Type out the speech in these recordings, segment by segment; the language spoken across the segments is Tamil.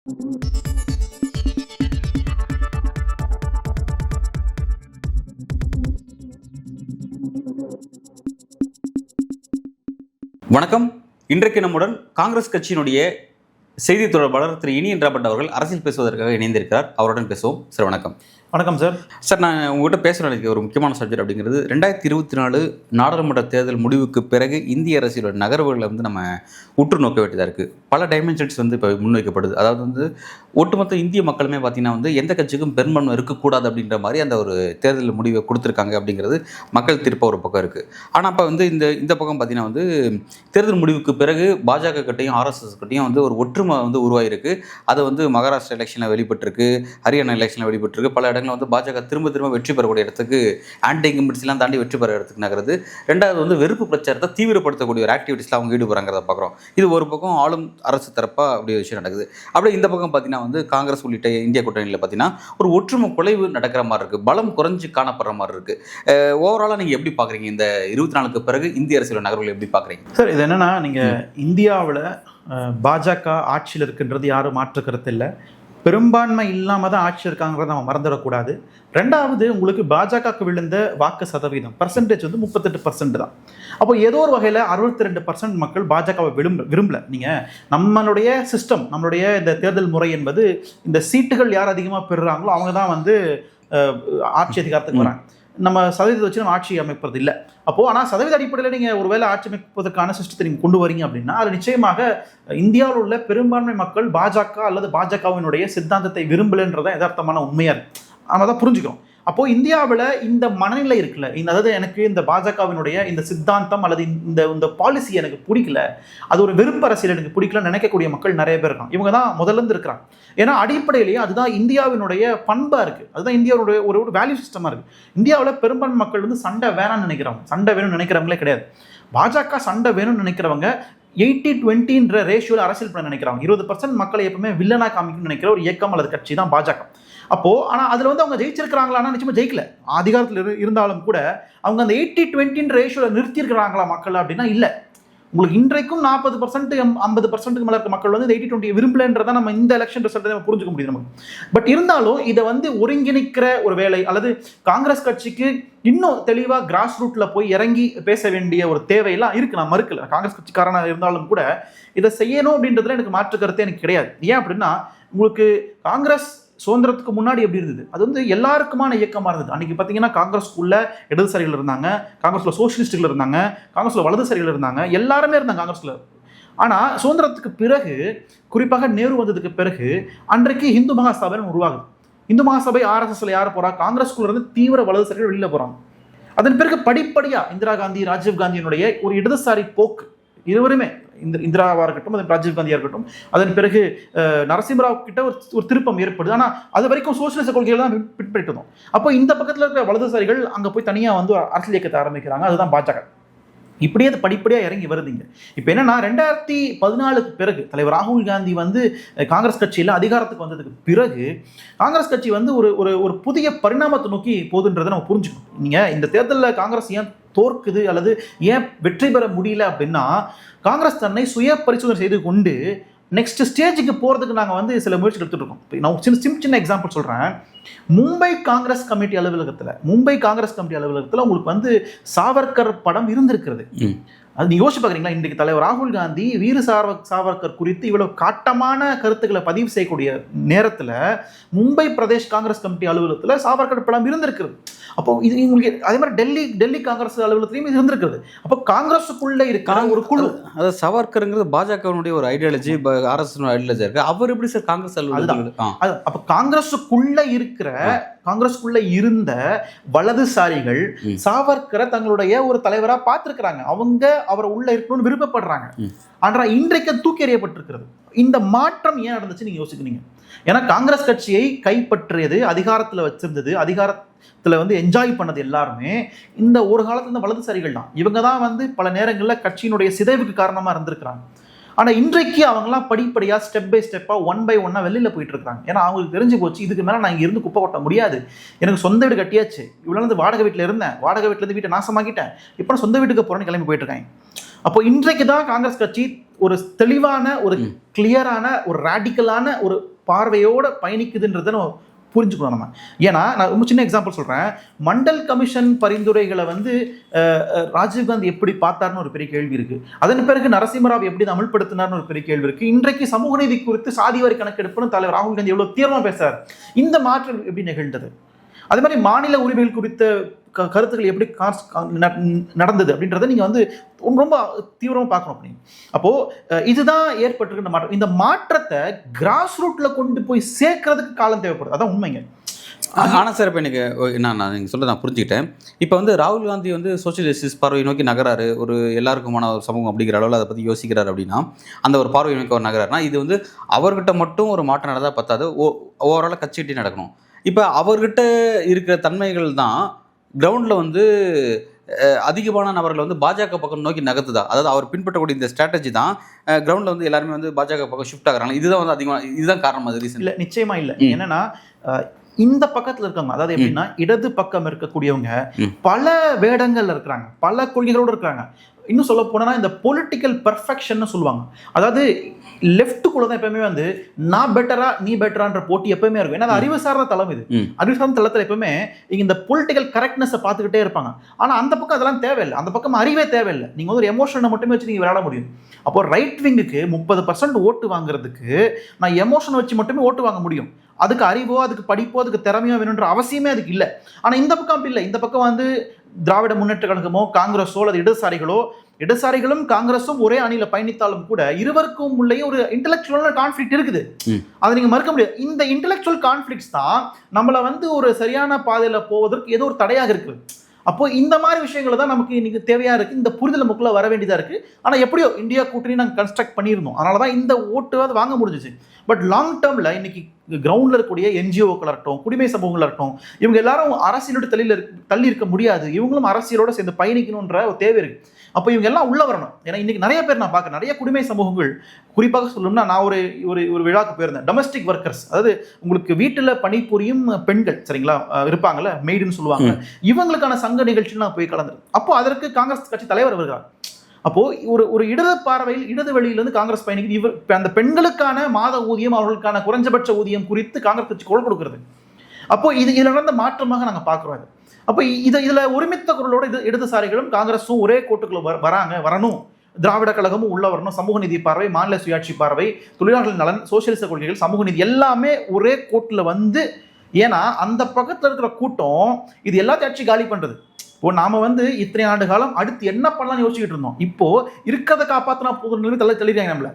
வணக்கம். இன்றைக்கு நம்முடன் காங்கிரஸ் கட்சியினுடைய செய்தி தொடர்பாளர் திரு இனி என்றாபட் அவர்கள் அரசியல் பேசுவதற்காக இணைந்திருக்கிறார். அவருடன் பேசுவோம். சார் வணக்கம். வணக்கம் சார். சார், நான் உங்கள்கிட்ட பேசுகிற எனக்கு ஒரு முக்கியமான சப்ஜெக்ட் அப்படிங்கிறது 2024 நாடாளுமன்ற தேர்தல் முடிவுக்கு பிறகு இந்திய அரசியலோட நகர்வுகளை நம்ம உற்று நோக்க வேண்டியதாக இருக்குது. பல டைமென்ஷன்ஸ் இப்போ முன்வைக்கப்படுது. அதாவது ஒட்டுமொத்த இந்திய மக்களுமே பார்த்தீங்கன்னா எந்த கட்சிக்கும் பெரும்பான்மை இருக்கக்கூடாது அப்படின்ற மாதிரி அந்த ஒரு தேர்தல் முடிவை கொடுத்துருக்காங்க அப்படிங்கிறது மக்கள் தீர்ப்பாக ஒரு பக்கம் இருக்குது. ஆனால் அப்போ இந்த பக்கம் பார்த்தீங்கன்னா தேர்தல் முடிவுக்கு பிறகு பாஜக கிட்டையும் ஆர்எஸ்எஸ் கிட்டையும் ஒரு ஒற்றுமை உருவாகிருக்கு. அது மகாராஷ்டிரா எலெக்ஷனில் வெளிப்பட்டிருக்கு, ஹரியானா எலெக்ஷனில் வெளிப்பட்டிருக்கு. பல இடங்களில் பாஜக திரும்ப வெற்றி பெறக்கூடிய இடத்துக்கு, ஆன்டி இன்கம்பன்சிலாம் தாண்டி வெற்றி பெற இடத்துக்கு நகருது. ரெண்டாவது வெறுப்பு பிரச்சாரத்தை தீவிரப்படுத்தக்கூடிய ஒரு ஆக்டிவிட்டிஸ்லாம் அவங்க ஈடுபடுறாங்கிறத பார்க்குறோம். இது ஒரு பக்கம் ஆளும் அரசு தரப்பாக அப்படி விஷயம் நடக்குது. அப்படியே இந்த பக்கம் பார்த்தீங்கன்னா காங்கிரஸ் உள்ளிட்ட இந்திய கூட்டணியில் பார்த்தீங்கன்னா ஒரு ஒற்றுமை குலைவு நடக்கிற மாதிரி இருக்குது, பலம் குறைஞ்சி காணப்படுற மாதிரி இருக்குது. ஓவராலாக நீங்கள் எப்படி பார்க்குறீங்க? இந்த 24க்கு பிறகு இந்திய அரசியல் நகர்வுகள் எப்படி பார்க்குறீங்க? சார், இது என்னென்னா, நீங்கள் இந்தியாவில் பாஜக ஆட்சியில் இருக்குன்றது யாரும் மாற்று கருத்து இல்லை. பெரும்பான்மை இல்லாமல் தான் ஆட்சி இருக்காங்கிறத நம்ம மறந்துடக்கூடாது. ரெண்டாவது, உங்களுக்கு பாஜகவுக்கு விழுந்த வாக்கு சதவீதம் பர்சன்டேஜ் 38% தான். அப்போ ஏதோ ஒரு வகையில் 62% மக்கள் பாஜகவை விரும்பல. நீங்கள் நம்மளுடைய சிஸ்டம், நம்மளுடைய இந்த தேர்தல் முறை என்பது இந்த சீட்டுகள் யார் அதிகமாக பெறுறாங்களோ அவங்க தான் ஆட்சி அதிகாரத்துக்கு வராங்க. நம்ம சதவீதத்தை வச்சு நம்ம ஆட்சி அமைப்பது இல்லை. அப்போது ஆனால் சதவீத அடிப்படையில் நீங்கள் ஒருவேளை ஆட்சி அமைப்பதற்கான சிஸ்டத்தை நீங்கள் கொண்டு வரீங்க அப்படின்னா அது நிச்சயமாக இந்தியாவில் உள்ள பெரும்பான்மை மக்கள் பாஜக அல்லது பாஜகவினுடைய சித்தாந்தத்தை விரும்பலைன்றதான் யதார்த்தமான உண்மையாக இருக்குது. நம்ம தான் புரிஞ்சுக்கிறோம். அப்போது இந்தியாவில் இந்த மனநிலை இருக்குல்ல, அதாவது எனக்கு இந்த பாஜகவினுடைய இந்த சித்தாந்தம் அல்லது இந்த பாலிசி எனக்கு பிடிக்கல, அது ஒரு வெறுப்பு அரசியல் எனக்கு பிடிக்கலன்னு நினைக்கக்கூடிய மக்கள் நிறைய பேர் இருக்காங்க. இவங்க தான் முதல்ல இருந்து இருக்கிறாங்க. ஏன்னா அடிப்படையிலேயே அதுதான் இந்தியாவினுடைய பண்பாக இருக்குது, அதுதான் இந்தியாவுடைய ஒரு வேல்யூ சிஸ்டமாக இருக்குது. இந்தியாவில் பெரும்பான்மை மக்கள் சண்டை வேணாம்னு நினைக்கிறவங்க, சண்டை வேணும்னு நினைக்கிறவங்களே கிடையாது. பாஜக சண்டை வேணும்னு நினைக்கிறவங்க 80-20 ரேஷியோவில் அரசியல் பண்ண நினைக்கிறாங்க. 20% மக்களை எப்பவுமே வில்லனா காமிக்கணும்னு நினைக்கிற ஒரு இயக்கம் அல்லது கட்சி தான் பாஜக. அப்போது ஆனால் அதில் அவங்க ஜெயிச்சிருக்கிறாங்களான்னா நிச்சயமாக ஜெயிக்கல. அதிகாரத்தில் இருந்தாலும் கூட அவங்க அந்த 80-20 ரேஷியோவில் நிறுத்தியிருக்கிறாங்களா மக்கள் அப்படின்னா இல்லை. உங்களுக்கு இன்றைக்கும் 40% 50% மேலே இருக்க மக்கள் இந்த 80-20 விரும்பலன்றதை நம்ம இந்த எலெக்ஷன் ரிசல்ட்டை நம்ம புரிஞ்சுக்க முடியுது நமக்கு. பட் இருந்தாலும் இதை ஒருங்கிணைக்கிற ஒரு வேலை அல்லது காங்கிரஸ் கட்சிக்கு இன்னும் தெளிவாக கிராஸ் ரூட்டில் போய் இறங்கி பேச வேண்டிய ஒரு தேவையெல்லாம் இருக்குது. நான் மறுக்கல, காங்கிரஸ் கட்சிக்காரனாக இருந்தாலும் கூட இதை செய்யணும் அப்படின்றதுல எனக்கு மாற்று கருத்து எனக்கு கிடையாது. ஏன் அப்படின்னா, உங்களுக்கு காங்கிரஸ் சுதந்திரத்துக்கு முன்னாடி எப்படி இருந்தது, அது எல்லாருக்குமான இயக்கமாக இருந்தது. அன்றைக்கி பார்த்தீங்கன்னா காங்கிரஸ்குள்ள இடதுசாரிகள் இருந்தாங்க, காங்கிரஸில் சோஷியலிஸ்டுகள் இருந்தாங்க, காங்கிரஸில் வலதுசாரிகள் இருந்தாங்க, எல்லாருமே இருந்தாங்க காங்கிரஸில். ஆனால் சுதந்திரத்துக்கு பிறகு, குறிப்பாக நேரு வந்ததுக்கு பிறகு அன்றைக்கு இந்து மகாசபைன்னு உருவாகுது. இந்து மகாசபை ஆர்எஸ்எஸ்ல யார் போகிறா, காங்கிரஸ்குள்ள இருந்து தீவிர வலதுசாரிகள் வெளியில் போகிறாங்க. அதன் பிறகு படிப்படியாக இந்திரா காந்தி, ராஜீவ் காந்தியினுடைய ஒரு இடதுசாரி போக்கு, இருவருமே இந்திராவாக இருக்கட்டும், அதன் ராஜீவ் காந்தியாக இருக்கட்டும், அதன் பிறகு நரசிம்மராவ் கிட்ட ஒரு திருப்பம் ஏற்படுது. ஆனால் அது வரைக்கும் சோசியலிச கொள்கைகள் தான் பின்பற்றிட்டு இருந்தோம். அப்போ இந்த பக்கத்தில் இருக்கிற வலதுசாரிகள் அங்கே போய் தனியாக அரசியல் இயக்கத்தை ஆரம்பிக்கிறாங்க. அதுதான் பாஜக. இப்படியே அது படிப்படியாக இறங்கி வருதுங்க. இப்போ என்னன்னா, 2014க்கு பிறகு தலைவர் ராகுல் காந்தி காங்கிரஸ் கட்சியில் அதிகாரத்துக்கு வந்ததுக்கு பிறகு காங்கிரஸ் கட்சி ஒரு புதிய பரிணாமத்தை நோக்கி போகுதுன்றதை நம்ம புரிஞ்சுக்கணும். நீங்கள் இந்த தேர்தலில் காங்கிரஸ் ஏன் தோற்குது அல்லது ஏன் வெற்றி பெற முடியல அப்படின்னா, காங்கிரஸ் தன்னை சுய பரிசோதனை செய்து கொண்டு நெக்ஸ்ட் ஸ்டேஜுக்கு போகிறதுக்கு நாங்கள் சில முயற்சி எடுத்துகிட்டு இருக்கோம். இப்போ நான் சின்ன எக்ஸாம்பிள் சொல்கிறேன். மும்பை காங்கிரஸ் கமிட்டி அலுவலகத்தில் உங்களுக்கு சாவர்கர் படம் இருந்திருக்கிறது. அது நீ யோசிச்சு பார்க்குறீங்களா? இன்றைக்கு தலைவர் ராகுல் காந்தி வீர சாவர்கர் குறித்து இவ்வளவு காட்டமான கருத்துக்களை பதிவு செய்யக்கூடிய நேரத்தில் மும்பை பிரதேஷ் காங்கிரஸ் கமிட்டி அலுவலகத்தில் சாவர்கர் படம் இருந்திருக்கிறது. அப்போ இது உங்களுக்கு அதே மாதிரி டெல்லி காங்கிரஸ் அலுவலகத்திலையும் இது இருந்திருக்கிறது. அப்போ காங்கிரஸுக்குள்ளே இருக்கிற ஒரு குழு, அதாவது சாவர்கருங்கிறது பாஜகவினுடைய ஒரு ஐடியாலஜி, ஆர்எஸ்எஸ் ஐடியாலஜி இருக்கு. அவர் எப்படி சார் காங்கிரஸ் அலுவலகம்? அப்போ காங்கிரஸுக்குள்ள இருந்த வலதுசாரிகள் சாவர்கரை தங்களுடைய ஒரு தலைவராக பார்த்திருக்கிறாங்க. அவங்க அவரை உள்ள இருக்கணும்னு விருப்பப்படுறாங்க. ஆனால் இன்றைக்கு தூக்கி எறியப்பட்டிருக்கிறது. இந்த மாற்றம் ஏன் நடந்துச்சு நீங்க யோசிக்கிறீங்க? ஏன்னா காங்கிரஸ் கட்சியை கைப்பற்றியது, அதிகாரத்தில் வச்சிருந்தது, அதிகாரத்தில் என்ஜாய் பண்ணது எல்லாருமே இந்த ஒரு காலத்துல இந்த வலதுசாரிகள் தான். இவங்க தான் பல நேரங்களில் கட்சியினுடைய சிதைவுக்கு காரணமா இருந்திருக்கிறாங்க. ஆனால் இன்றைக்கு அவங்களாம் படிப்படியாக ஸ்டெப் பை ஸ்டெப்பாக 1 by 1 வெளியில் போயிட்டு இருக்காங்க. ஏன்னா அவங்களுக்கு தெரிஞ்சு போச்சு, இதுக்கு மேலே நான் இங்கே இருந்து குப்பை கொட்ட முடியாது, எனக்கு சொந்த வீடு கட்டியாச்சு, இவ்வளோ வாடகை வீட்டில் இருந்தேன், வாடகை வீட்டிலேருந்து வீட்டை நாசமாக்கிட்டேன், இப்போ நான் சொந்த வீட்டுக்கு போகிறேன்னு கிளம்பி போயிட்டு இருக்காங்க. அப்போ இன்றைக்கு தான் காங்கிரஸ் கட்சி ஒரு தெளிவான, ஒரு கிளியரான, ஒரு ராடிக்கலான ஒரு பார்வையோட பயணிக்குதுன்றதை நம்ம புரிஞ்சுக்கணும் நம்ம. ஏன்னா நான் ரொம்ப சின்ன எக்ஸாம்பிள் சொல்கிறேன். மண்டல் கமிஷன் பரிந்துரைகளை வந்து ராஜீவ்காந்தி எப்படி பார்த்தார்னு ஒரு பெரிய கேள்வி இருக்குது. அதன் பிறகு நரசிம்மராவ் எப்படி அமல்படுத்தினார்னு ஒரு பெரிய கேள்வி இருக்குது. இன்றைக்கு சமூக நீதி குறித்து சாதிவாரி கணக்கெடுப்புன்னு தலைவர் ராகுல் காந்தி எவ்வளோ தீர்மானம் பேசுறார். இந்த மாற்றம் எப்படி நிகழ்ந்தது? அதே மாதிரி மாநில உரிமைகள் குறித்த கருத்துக்கள் எப்படி நடந்தது அப்படின்றத நீங்கள் வந்து ரொம்ப தீவிரமாக பார்க்கணும். அப்படின்னு அப்போது இதுதான் ஏற்பட்டிருக்கிற மாற்றம். இந்த மாற்றத்தை கிராஸ் ரூட்ல கொண்டு போய் சேர்க்கறதுக்கு காலம் தேவைப்படுது. அதான் உண்மைங்க. ஆனால் சார் இப்போ எனக்கு நான் நீங்கள் சொல்ல நான் புரிஞ்சுக்கிட்டேன். இப்போ வந்து ராகுல் காந்தி வந்து சோஷியல் ஜஸ்டிஸ் பார்வை நோக்கி நகராரு, ஒரு எல்லாருக்குமான ஒரு சமூகம் அப்படிங்கிற அளவில் அதை பற்றி யோசிக்கிறார் அப்படின்னா, அந்த ஒரு பார்வை நோக்கி அவர் நகராருன்னா இது வந்து அவர்கிட்ட மட்டும் ஒரு மாற்றம் நடந்தால் பத்தாது, ஓவராலாக கட்சிகிட்டே நடக்கணும். இப்போ அவர்கிட்ட இருக்கிற தன்மைகள் தான் கிரவுண்டில் வந்து அதிகமான நபர்கள் வந்து பாஜக பக்கம் நோக்கி நகர்த்துதா? அதாவது அவர் பின்பற்றக்கூடிய இந்த ஸ்ட்ராட்டஜி தான் கிரவுண்டில் வந்து எல்லாருமே வந்து பாஜக பக்கம் ஷிஃப்ட் ஆகுறாங்க. இதுதான் வந்து அதிகமாக இதுதான் காரணம். அது ரீசன் இல்லை, நிச்சயமா இல்லை. என்னன்னா இந்த பக்கத்தில் இருக்காங்க, அதாவது எப்படின்னா இடது பக்கம் இருக்கக்கூடியவங்க பல வேடங்கள்ல இருக்கிறாங்க, பல கொள்கைகளோடு இருக்கிறாங்க. இன்னும் சொல்ல போனா இந்த பொலிட்டிக்கல் பெர்ஃபெக்ஷன் சொல்லுவாங்க. அதாவது லெஃப்ட்டுக்குள்ள தான் எப்பவுமே வந்து நான் பெட்டரா நீ பெட்டரான்ற போட்டி எப்பவுமே இருக்கும். ஏன்னா அறிவு சார்ந்த தளம் இது. அறிவு சார்ந்த தளத்தில் எப்பவுமே இந்த பொலிட்டிக்கல் கரெக்ட்னஸை பார்த்துக்கிட்டே இருப்பாங்க. ஆனால் அந்த பக்கம் அதெல்லாம் தேவையில்லை. அந்த பக்கம் அறிவே தேவையில்லை. நீங்கள் வந்து ஒரு எமோஷனை மட்டுமே வச்சு நீங்கள் விளையாட முடியும். அப்போ ரைட் விங்குக்கு 30% ஓட்டு வாங்குறதுக்கு நான் எமோஷனை வச்சு மட்டுமே ஓட்டு வாங்க முடியும். அதுக்கு அறிவோ அதுக்கு படிப்போ அதுக்கு திறமையோ வேணுன்ற அவசியமே அதுக்கு இல்லை. ஆனால் இந்த பக்கம் அப்படி இல்லை. இந்த பக்கம் வந்து திராவிட முன்னேற்ற கழகமோ காங்கிரஸோ அல்லது இடதுசாரிகளும் காங்கிரஸும் ஒரே அணியில பயணித்தாலும் கூட இருவருக்கும் உள்ளே ஒரு இன்டெலெக்சுவல் கான்ஃபிளிக்ட் இருக்குது. அதை நீங்க மறுக்க முடியாது. இந்த இன்டெலெக்சுவல் கான்ஃபிளிக்ட்ஸ் தான் நம்மள வந்து ஒரு சரியான பாதையில போவதற்கு ஏதோ ஒரு தடையாக இருக்குது. அப்போ இந்த மாதிரி விஷயங்கள் தான் நமக்கு இன்னைக்கு தேவையா இருக்கு. இந்த புரிதல் நமக்குள்ள வர வேண்டியதா இருக்கு. ஆனா எப்படியோ இந்தியா கூட்டணி நாங்கள் கன்ஸ்ட்ரக்ட் பண்ணியிருந்தோம். அதனாலதான் இந்த ஓட்டு வாங்க முடிஞ்சிச்சு. பட் லாங் டேர்ம்ல இன்னைக்கு கிரவுண்ட்ல இருக்கக்கூடிய என்ஜிஓக்கள் இருக்கட்டும், குடிமை சமூகங்கள் இருக்கட்டும், இவங்க எல்லாரும் அரசியலோட தள்ளி இருக்க முடியாது. இவங்களும் அரசியலோட சேர்ந்து பயணிக்கணும்ன்ற ஒரு தேவை இருக்கு. அப்போ இவங்க எல்லாம் உள்ள வரணும். ஏன்னா இன்னைக்கு நிறைய பேர் நான் பார்க்குறேன், நிறைய குடிமை சமூகங்கள், குறிப்பாக சொல்லணும்னா நான் ஒரு விழாக்கு போயிருந்தேன். டொமஸ்டிக் ஒர்க்கர்ஸ், அதாவது உங்களுக்கு வீட்டில் பணிபுரியும் பெண்கள் சரிங்களா இருப்பாங்கல்ல, மெய்டுன்னு சொல்லுவாங்க. இவங்களுக்கான சங்க நிகழ்ச்சியில் நான் போய் கலந்துருக்கேன். அப்போ அதற்கு காங்கிரஸ் கட்சி தலைவர் வருகிறார். அப்போ ஒரு இடது பார்வையில் இடது வெளியிலிருந்து காங்கிரஸ் பயணிக்கு இவர் அந்த பெண்களுக்கான மாத ஊதியம், அவர்களுக்கான குறைஞ்சபட்ச ஊதியம் குறித்து காங்கிரஸ் கட்சி குரல் கொடுக்கிறது. அப்போ இதுல நடந்த மாற்றமாக நாங்கள் பார்க்குறோம். இது அப்போ இதுல ஒருமித்த குரலோட இடதுசாரிகளும் காங்கிரஸும் ஒரே கோட்டுக்குள்ள வரணும். திராவிட கழகமும் உள்ள வரணும். சமூக நீதி பார்வை, மாநில சுயாட்சி பார்வை, தொழிலாளர்கள் நலன், சோசியலிச கொள்கைகள், சமூக நீதி எல்லாமே ஒரே கோட்டில் வந்து, ஏன்னா அந்த பக்கத்தில் இருக்கிற கூட்டம் இது எல்லாத்தையும் அடிச்சு காலி பண்றது. இப்போ நாம வந்து இத்தனை ஆண்டு காலம் அடுத்து என்ன பண்ணலாம்னு யோசிச்சுட்டு இருந்தோம். இப்போ இருக்கிறத காப்பாத்தினா போதும் நிலைமை தள்ளிடுறாங்க நம்மள.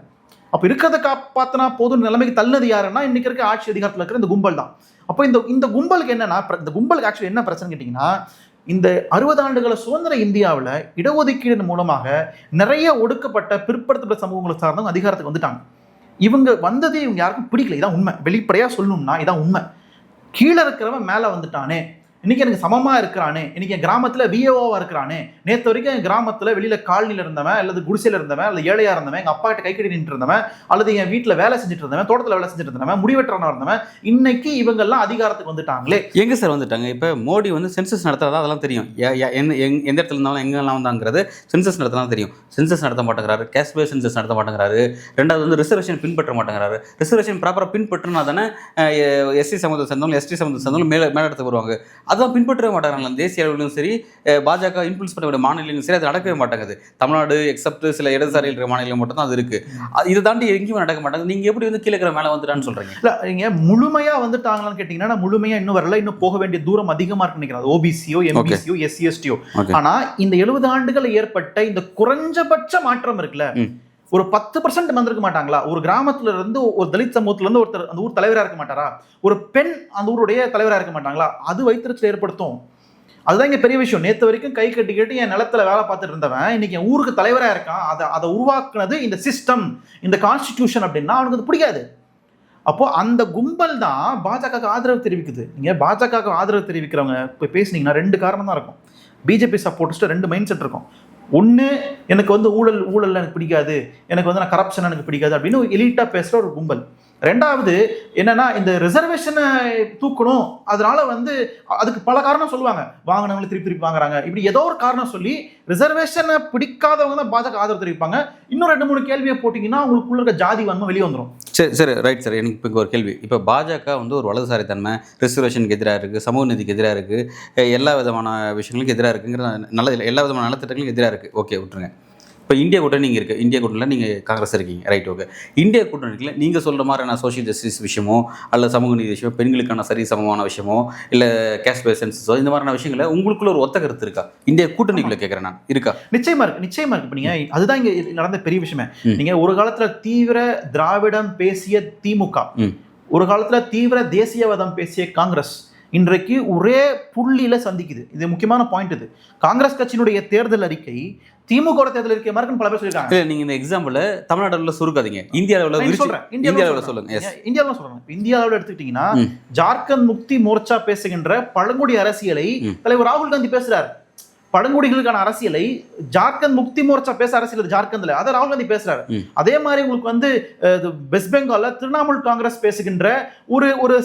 அப்போ இருக்கிறத காப்பாத்தினா போதும் நிலைமைக்கு தள்ளினது யாருன்னா இன்னைக்கு இருக்க ஆட்சி அதிகாரத்தில் இருக்கிற இந்த கும்பல் தான். அப்போ இந்த கும்பலுக்கு என்னன்னா, இந்த கும்பலுக்கு ஆக்சுவலி என்ன பிரச்சனை கேட்டிங்கன்னா, இந்த 60 ஆண்டுகள சுதந்திர இந்தியாவில் இடஒதுக்கீடு மூலமாக நிறைய ஒடுக்கப்பட்ட பிற்படுத்தப்பட்ட சமூகங்களை சார்ந்தவங்க அதிகாரத்துக்கு வந்துட்டாங்க. இவங்க வந்ததே இவங்க யாருக்கும் பிடிக்கல. இதான் உண்மை. வெளிப்படையாக சொல்லணும்னா இதான் உண்மை. கீழே இருக்கிறவன் மேலே வந்துட்டானே, இன்னைக்கு எனக்கு சமமா இருக்கிறானே, இன்னைக்கு என் கிராமத்துல விஏஓவா இருக்கிறானே, நேற்று வரைக்கும் என் கிராமத்துல வெளியில காலனில இருந்தவன் அல்லது குடிசையில இருந்தவன் அல்லது ஏழையா இருந்தவன், எங்க அப்பா கிட்ட கை கட்டி நின்று இருந்தவன் அல்லது என் வீட்டுல வேலை செஞ்சுட்டு இருந்தவன், தோட்டத்துல வேலை செஞ்சுட்டு இருந்தவன், முடிவெட்டுறவனா இருந்தவன், இன்னைக்கு இவங்க எல்லாம் அதிகாரத்துக்கு வந்துட்டாங்களே. எங்க சார் வந்துட்டாங்க? இப்ப மோடி வந்து சென்சஸ் நடத்துறதா அதெல்லாம் தெரியும். எந்த இடத்துல இருந்தாலும் எங்கெல்லாம் வந்தாங்கிறது சென்சஸ் நடத்தலாம் தெரியும். சென்சஸ் நடத்த மாட்டேங்கிறாரு. கேஸ்ட் பேஸ் சென்சஸ் நடத்த மாட்டேங்கிறாரு. ரெண்டாவது வந்து ரிசர்வேஷன் பின்பற்ற மாட்டேங்கிறாரு. ரிசர்வேஷன் ப்ராப்பரா பின்பற்றினா தானே எஸ்சி சமூகத்தை சேர்ந்தவங்க எஸ்டி சமூகத்தை சேர்ந்தவங்க மேல இடத்துக்கு வருவாங்க. அதான் பின்பற்றவே மாட்டாங்க. தேசிய அளவிலும் சரி, பாஜக இன்ஃப்ளூன்ஸ் பண்ணக்கூடிய மாநிலங்களும் சரி, அது நடக்கவே மாட்டாங்குது. தமிழ்நாடு எக்ஸப்ட் சில இடதுசாரிகள் இருக்கிற மாநிலம் மட்டும் தான் அது இருக்கு. இதை தாண்டி எங்கேயுமே நடக்க மாட்டாங்க. நீங்க எப்படி வந்து கீழே இருக்கிற மேல வந்துட்டான்னு சொல்றீங்க? இல்ல, நீங்க முழுமையா வந்துட்டாங்களான்னு கேட்டீங்கன்னா முழுமையா இன்னும் வரல. இன்னும் போக வேண்டிய தூரம் அதிகமா இருக்கு நினைக்கிறேன். ஓபிசியோ, எம்பிசியோ, எஸ்சி, எஸ்டியோ. ஆனா இந்த 70 ஆண்டுகள் ஏற்பட்ட இந்த குறைஞ்சபட்ச மாற்றம் இருக்குல்ல, ஒரு 10% வந்திருக்க மாட்டாங்களா? ஒரு கிராமத்துல இருந்து ஒரு தலித் சமூகத்துல இருந்து ஒருத்தர் அந்த ஊர் தலைவரா இருக்க மாட்டாரா? ஒரு பெண் அந்த ஊருடைய தலைவரா இருக்க மாட்டாங்களா? அது வைத்திருச்சல் ஏற்படுத்தும். அதுதான் இங்க பெரிய விஷயம். நேற்று வரைக்கும் கை கட்டிக்கிட்டு என் நிலத்துல வேலை பார்த்துட்டு இருந்தவன் இன்னைக்கு என் ஊருக்கு தலைவரா இருக்கான். அதை உருவாக்குனது இந்த சிஸ்டம், இந்த கான்ஸ்டிடியூஷன் அப்படின்னா அவனுக்கு அது பிடிக்காது. அப்போ அந்த கும்பல் தான் பாஜக ஆதரவு தெரிவிக்குது. நீங்க பாஜக ஆதரவு தெரிவிக்கிறவங்க போய் பேசுனீங்கன்னா 2 காரணம் தான் இருக்கும். பிஜேபி சப்போர்ட்ஸ்ட்டு 2 மைண்ட் செட் இருக்கும். ஒன்று, எனக்கு வந்து ஊழல் எனக்கு பிடிக்காது, எனக்கு வந்து நான் கரப்ஷன் எனக்கு பிடிக்காது அப்படின்னு எலிட்டா பேசுகிற ஒரு கும்பல். ரெண்டாவது என்னன்னா, இந்த ரிசர்வேஷனை தூக்கணும், அதனால வந்து அதுக்கு பல காரணம் சொல்லுவாங்க. வாங்கினவங்களை திருப்பி திருப்பி வாங்குறாங்க, இப்படி ஏதோ ஒரு காரணம் சொல்லி ரிசர்வேஷனை பிடிக்காதவங்க தான் பாஜக ஆதரவு தெரிவிப்பாங்க. இன்னும் 2-3 கேள்வியை போட்டிங்கன்னா உங்களுக்குள்ள இருக்க ஜாதி வன்மை வெளியே வந்துடும். சரி ரைட் சார். எனக்கு இப்போ ஒரு கேள்வி. இப்போ பாஜக வந்து ஒரு வலதுசாரி தன்மை, ரிசர்வேஷனுக்கு எதிராக இருக்குது, சமூக நீதிக்கு எதிராக இருக்குது, எல்லா விதமான விஷயங்களுக்கும் எதிராக இருக்குங்கிற நல்ல எல்லா விதமான நலத்திட்டங்களுக்கும் எதிராக இருக்குது. ஓகே, விட்டுருங்க. இப்போ இந்தியா கூட்டணி நீங்கள் இருக்குது, இந்தியா கூட்டணியில் நீங்கள் காங்கிரஸ் இருக்கீங்க, ரைட், ஓகே. இந்தியா கூட்டணியில் நீங்கள் சொல்கிற மாதிரியான சோஷியல் ஜஸ்டிஸ் விஷயமோ அல்லது சமூக நீதி விஷயமோ, பெண்களுக்கான சரி சமமான விஷயமோ இல்லை கேஸ்ட் பேஸ் சென்சஸோ, இந்த மாதிரியான விஷயங்களை உங்களுக்குள்ள ஒரு ஒத்த கருத்து இருக்கா? இந்தியா கூட்டணிக்குள்ளே கேட்குறேன் நான், இருக்கா? நிச்சயமா இருக்கு. இப்போ நீங்கள் அதுதான் இங்கே நடந்த பெரிய விஷயமே. நீங்கள் ஒரு காலத்தில் தீவிர திராவிடம் பேசிய திமுக, ஒரு காலத்தில் தீவிர தேசியவாதம் பேசிய காங்கிரஸ் இன்றைக்கு ஒரே புள்ளியில சந்திக்குது. இது முக்கியமான பாயிண்ட். இது காங்கிரஸ் கட்சியினுடைய தேர்தல் அறிக்கை திமுக தேர்தல் அறிக்கை மாதிரி பல பேர் சொல்லிருக்காங்க. நீங்க இந்த எக்ஸாம்பிள் தமிழ்நாடுல சுருக்காதீங்க, இந்தியாவில் சொல்லுங்க. இந்தியாவில் சொல்றேன். இந்தியாவில் எடுத்துக்கிட்டீங்கன்னா ஜார்க்கண்ட் முக்தி மோர்ச்சா பேசுகின்ற பழங்குடி அரசியலை தலைவர் ராகுல் காந்தி பேசுறாரு. பழங்குடிகளுக்கான அரசியலை ஜார்க்கண்ட் முக்தி மோர்ச்சா பேச அரசியல் ஜார்க்கண்ட்ல அதை ராகுல் காந்தி பேசுறாரு. அதே மாதிரி உங்களுக்கு வந்து வெஸ்ட் பெங்கால்ல திரிணாமுல் காங்கிரஸ் பேசுகின்ற ஒரு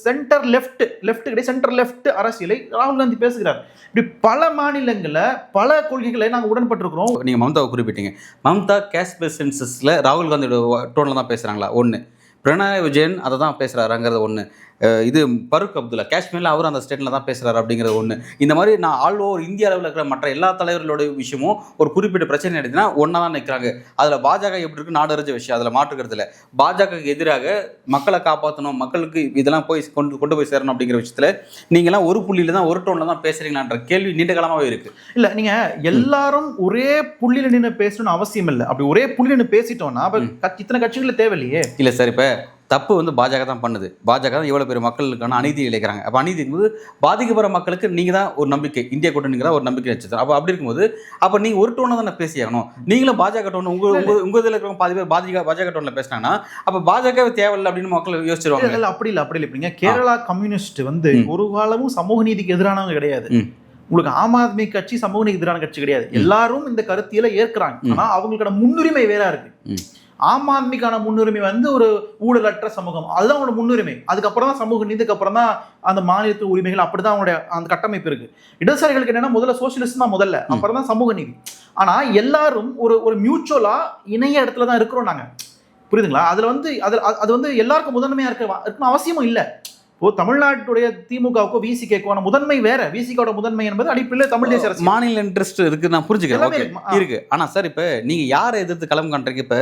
சென்டர் லெஃப்ட் அரசியலை ராகுல் காந்தி பேசுகிறார். இப்படி பல மாநிலங்கள்ல பல கொள்கைகளை நாங்கள் உடன்பட்டிருக்கிறோம். நீங்க மம்தாவை குறிப்பிட்டீங்க. மம்தா கேஸ்ட் பேஸ் சென்சஸ்ல ராகுல் காந்தியோட டோன்ல தான் பேசுறாங்களா? ஒன்று. பினராயி விஜயன் அதை தான் பேசுறாருங்கிறது ஒன்று. இது பருக் அப்துல்லா காஷ்மீரில் அவரும் அந்த ஸ்டேட்டில் தான் பேசுகிறாரு அப்படிங்கிறது ஒன்று. இந்த மாதிரி நான் ஆல் ஓவர் இந்திய அளவில் இருக்கிற மற்ற எல்லா தலைவர்களோட விஷயமும் ஒரு குறிப்பிட்ட பிரச்சனை எடுத்துன்னா ஒன்றா தான் நிற்கிறாங்க. அதில் பாஜக எப்படி இருக்குது நாடறிஞ்ச விஷயம், அதில் மாற்றுக்கிறது இல்லை. பாஜகவுக்கு எதிராக மக்களை காப்பாற்றணும், மக்களுக்கு இதெல்லாம் போய் கொண்டு போய் சேரணும் அப்படிங்கிற விஷயத்தில் நீங்களாம் ஒரு புள்ளியில் தான் ஒரு டோனில் தான் பேசுகிறீங்களான்ற கேள்வி நீண்ட காலமாகவே இருக்குது. இல்லை, நீங்கள் எல்லாரும் ஒரே புள்ளியில் நின்று பேசணும்னு அவசியம் இல்லை. அப்படி ஒரே புள்ளியில் நின்று பேசிட்டோம்னா இத்தனை கட்சிகளை தேவையில்லையே. இல்லை சார், இப்போ தப்பு வந்து பாஜக தான் பண்ணுது. பாஜக தான் எவ்வளோ பேர் மக்களுக்கான அநீதி இழைக்கிறாங்க. அப்போ அநீதி இருக்கும்போது பாதிக்கப்படுற மக்களுக்கு நீங்கள் தான் ஒரு நம்பிக்கை, இந்தியா கூட்டணிக்கு தான் ஒரு நம்பிக்கை வச்சு. அப்போ அப்படி இருக்கும்போது அப்போ நீங்கள் ஒரு டோனை தானே பேசியாகணும். நீங்களும் பாஜக டோன் உங்கள் இதில் இருக்கிற பாதி பேர் பாஜக டோனில் பேசினாங்கன்னா அப்போ பாஜக தேவையில்லை அப்படின்னு மக்கள் யோசிச்சிருவாங்க. இல்லை, அப்படி இல்லை இல்லைங்க. கேரளா கம்யூனிஸ்ட் வந்து ஒரு காலமும் சமூக நீதிக்கு எதிரானவங்க கிடையாது. உங்களுக்கு ஆம் ஆத்மி கட்சி சமூக நீதி எதிரான கட்சி கிடையாது. எல்லாரும் இந்த கருத்தியலை ஏற்கிறாங்க. ஆனால் அவங்களுக்கான முன்னுரிமை வேற இருக்கு. ஆம் ஆத்மிக்கான முன்னுரிமை வந்து ஒரு ஊழலற்ற சமூகம், அதுதான் அவங்களோட முன்னுரிமை. அதுக்கப்புறம் தான் சமூக நீதிக்கு அப்புறம் தான் அந்த மாநிலத்து உரிமைகள், அப்படிதான் அவங்களுடைய அந்த கட்டமைப்பு இருக்கு. இடதுசாரிகளுக்கு என்னன்னா முதல்ல சோசியலிஸ்ட் தான் முதல்ல, அப்புறம் தான் சமூக நீதி. ஆனா எல்லாரும் ஒரு மியூச்சுவலா இணைய இடத்துல தான் இருக்கிறோம் நாங்க, புரியுதுங்களா? அதுல வந்து அது வந்து எல்லாருக்கும் முதன்மையா இருக்கணும் அவசியமும் இல்லை. தமிழ்நாட்டுடைய திமுகவுக்கோ விசிகேக்கோ முதன்மை வேற. விசிகோட முதன்மை என்பது அடிப்படையில் தமிழ் தேசிய அரசு மாநில இன்ட்ரெஸ்ட் இருக்கு, நான் புரிஞ்சுக்கிறேன், ஓகே இருக்கு. ஆனா சார், இப்ப நீங்க யாரை எதிர்த்து களம் காண்றீங்க? இப்ப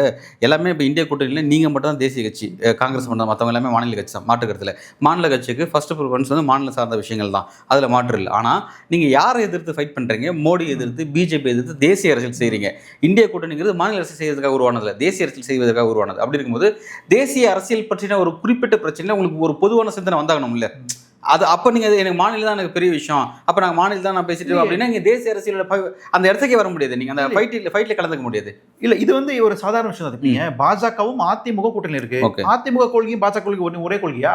எல்லாமே இப்ப இந்தியா கூட்டணியில நீங்க மட்டும் தான் தேசிய கட்சி, காங்கிரஸ் மட்டும் தான், மற்றவங்க எல்லாமே மாநில கட்சி தான். மாற்றுக்கிறதுல மாநில கட்சிக்கு ஃபர்ஸ்ட் ப்ரிஃபரன்ஸ் வந்து மாநில சார்ந்த விஷயங்கள் தான், அதுல மாற்று இல்லை. ஆனா நீங்க யாரை எதிர்த்து ஃபைட் பண்றீங்க? மோடி எதிர்த்து, பிஜேபி எதிர்த்து தேசிய அரசியல் செய்றீங்க. இந்தியா கூட்டணிங்கிறது மாநில அரசியல் செய்வதற்காக உருவானது, தேசிய அரசியல் செய்வதற்காக உருவானது. அப்படி இருக்கும்போது தேசிய அரசியல் பற்றின ஒரு குறிப்பிட்ட பிரச்சனை உங்களுக்கு ஒரு பொதுவான சிந்தனை வந்தாகணும் இல்ல? அது அப்ப நீங்க எனக்கு மாநிலம் தான் எனக்கு பெரிய விஷயம், அப்ப நாங்க மாநிலம் தான் நான் பேசிட்டு அப்படின்னா நீங்க தேசிய அரசியல் அந்த இடத்துக்கே வர முடியாது, நீங்க அந்த ஃபைட்ல கலந்துக்க முடியாது. இல்ல, இது வந்து ஒரு சாதாரண விஷயம் தான். நீங்க பாஜகவும் அதிமுக கூட்டணி இருக்கு, அதிமுக கொள்கையும் பாஜக கொள்கை ஒரே கொள்கையா?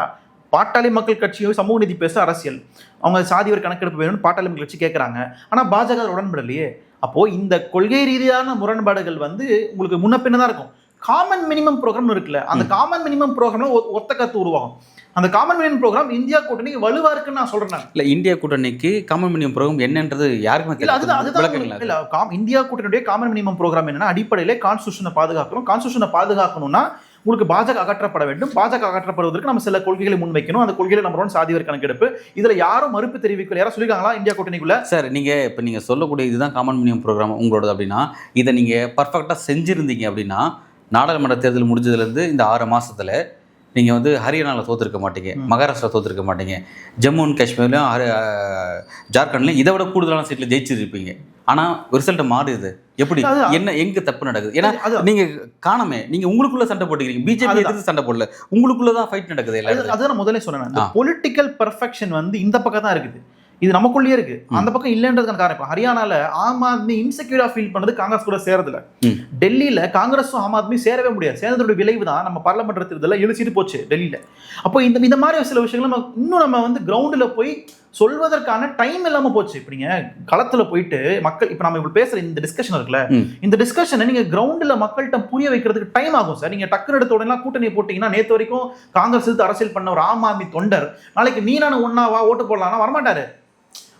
பாட்டாளி மக்கள் கட்சியும் சமூக நீதி பேச அரசியல், அவங்க சாதிவர் கணக்கெடுப்பு வேணும்னு பாட்டாளி மக்கள் கட்சி கேட்கறாங்க. ஆனா பாஜக உடன்படலையே. அப்போ இந்த கொள்கை ரீதியான முரண்பாடுகள் வந்து உங்களுக்கு முன்ன பின்ன தான் இருக்கும். காமன் மினிமம் ப்ரோக்ராம் இருக்குல்ல, அந்த காமன் மினிமம் ப்ரோக்ராம்ல ஒத்த கருத்து உருவாகும். அந்த காமன் மினிமம் ப்ரோக்ராம் இந்தியா கூட்டணிக்கு வலுவா இருக்குன்னு நான் சொல்றேன். இல்ல, இந்தியா கூட்டணிக்கு காமன் மினிமம் ப்ரோக்ராம் என்னன்றது யாருக்குமே தெரியல. இல்ல, இந்தியா கூட்டணியுடைய காமன் மினிமம் ப்ரோக்ராம் என்னன்னா, அடிப்படையிலே கான்ஸ்டிடியூஷனை பாதுகாக்கணும். கான்ஸ்டிடியூஷனை பாதுகாக்கணும்னா உங்களுக்கு பாஜக அகற்றப்பட வேண்டும். பாஜக அகற்றப்படுவதற்கு நம்ம சில கொள்கைகளை முன்வைக்கணும். அந்த கொள்கையில நம்பர் 1 சாதிவர் கணக்கெடுப்பு. இதுல யாரும் மறுப்பு தெரிவிக்கல. யாரும் சொல்லிருக்காங்களா இந்தியா கூட்டணிக்குள்ள? சார், நீங்க சொல்லக்கூடிய இதுதான் காமன் மினிமம் ப்ரோக்ராம் உங்களோட அப்படின்னா, இதை நீங்க பர்ஃபெக்டா செஞ்சிருந்தீங்க அப்படின்னா, நாடாளுமன்ற தேர்தல் முடிஞ்சதுலேருந்து இந்த 6 மாசத்துல நீங்கள் வந்து ஹரியானாவில் தோற்றுருக்க மாட்டீங்க, மகாராஷ்டிரா தோற்றுருக்க மாட்டீங்க, ஜம்மு அண்ட் காஷ்மீர்லையும் ஜார்க்கண்ட்லையும் இதை விட கூடுதலான சீட்டில் ஜெயிச்சிருப்பீங்க. ஆனால் ரிசல்ட் மாறுது. எப்படி, என்ன, எங்க தப்பு நடக்குது? ஏன்னா நீங்க காணமே, நீங்க உங்களுக்குள்ள சண்டை போட்டுக்கிறீங்க, பிஜேபி எதிர்த்து சண்டை போடல, உங்களுக்குள்ளதான் ஃபைட் நடக்குது. அதான் நான் முதல்ல சொன்னேன், பொலிட்டிக்கல் பெர்ஃபெக்ஷன் வந்து இந்த பக்கம் தான் இருக்குது, இது நமக்குள்ளேயே இருக்கு, அந்த பக்கம் இல்லைன்றதுக்கான காரணம். இப்போ ஹரியானால ஆம் ஆத்மி இன்செக்யூரா ஃபீல் பண்ணது காங்கிரஸ் கூட சேரதுல. டெல்லியில காங்கிரஸும் ஆம் ஆத்மி சேரவே முடியாது. சேர்ந்ததோட விளைவு தான் நம்ம பார்லமெண்ட் தேர்தலில் இழுச்சிட்டு போச்சு டெல்லியில. அப்போ இந்த மாதிரி சில விஷயங்கள் நம்ம இன்னும் வந்து கிரவுண்டில் போய் சொல்வதற்கான டைம் இல்லாம போச்சு. இப்ப நீங்க களத்துல போயிட்டு மக்கள் இப்ப நம்ம இப்ப பேசுற இந்த டிஸ்கஷன் இருக்குல்ல, இந்த டிஸ்கஷனை நீங்க கிரவுண்ட்ல மக்கள்கிட்ட புரிய வைக்கிறதுக்கு டைம் ஆகும் சார். நீங்க டக்குனு எடுத்த உடனே கூட்டணி போட்டீங்கன்னா, நேத்து வரைக்கும் காங்கிரஸ் எடுத்து அரசியல் பண்ண ஒரு ஆம் ஆத்மி தொண்டர் நாளைக்கு நீ நானும் ஒன்னாவா ஓட்டு போடலாம்னா வரமாட்டாரு.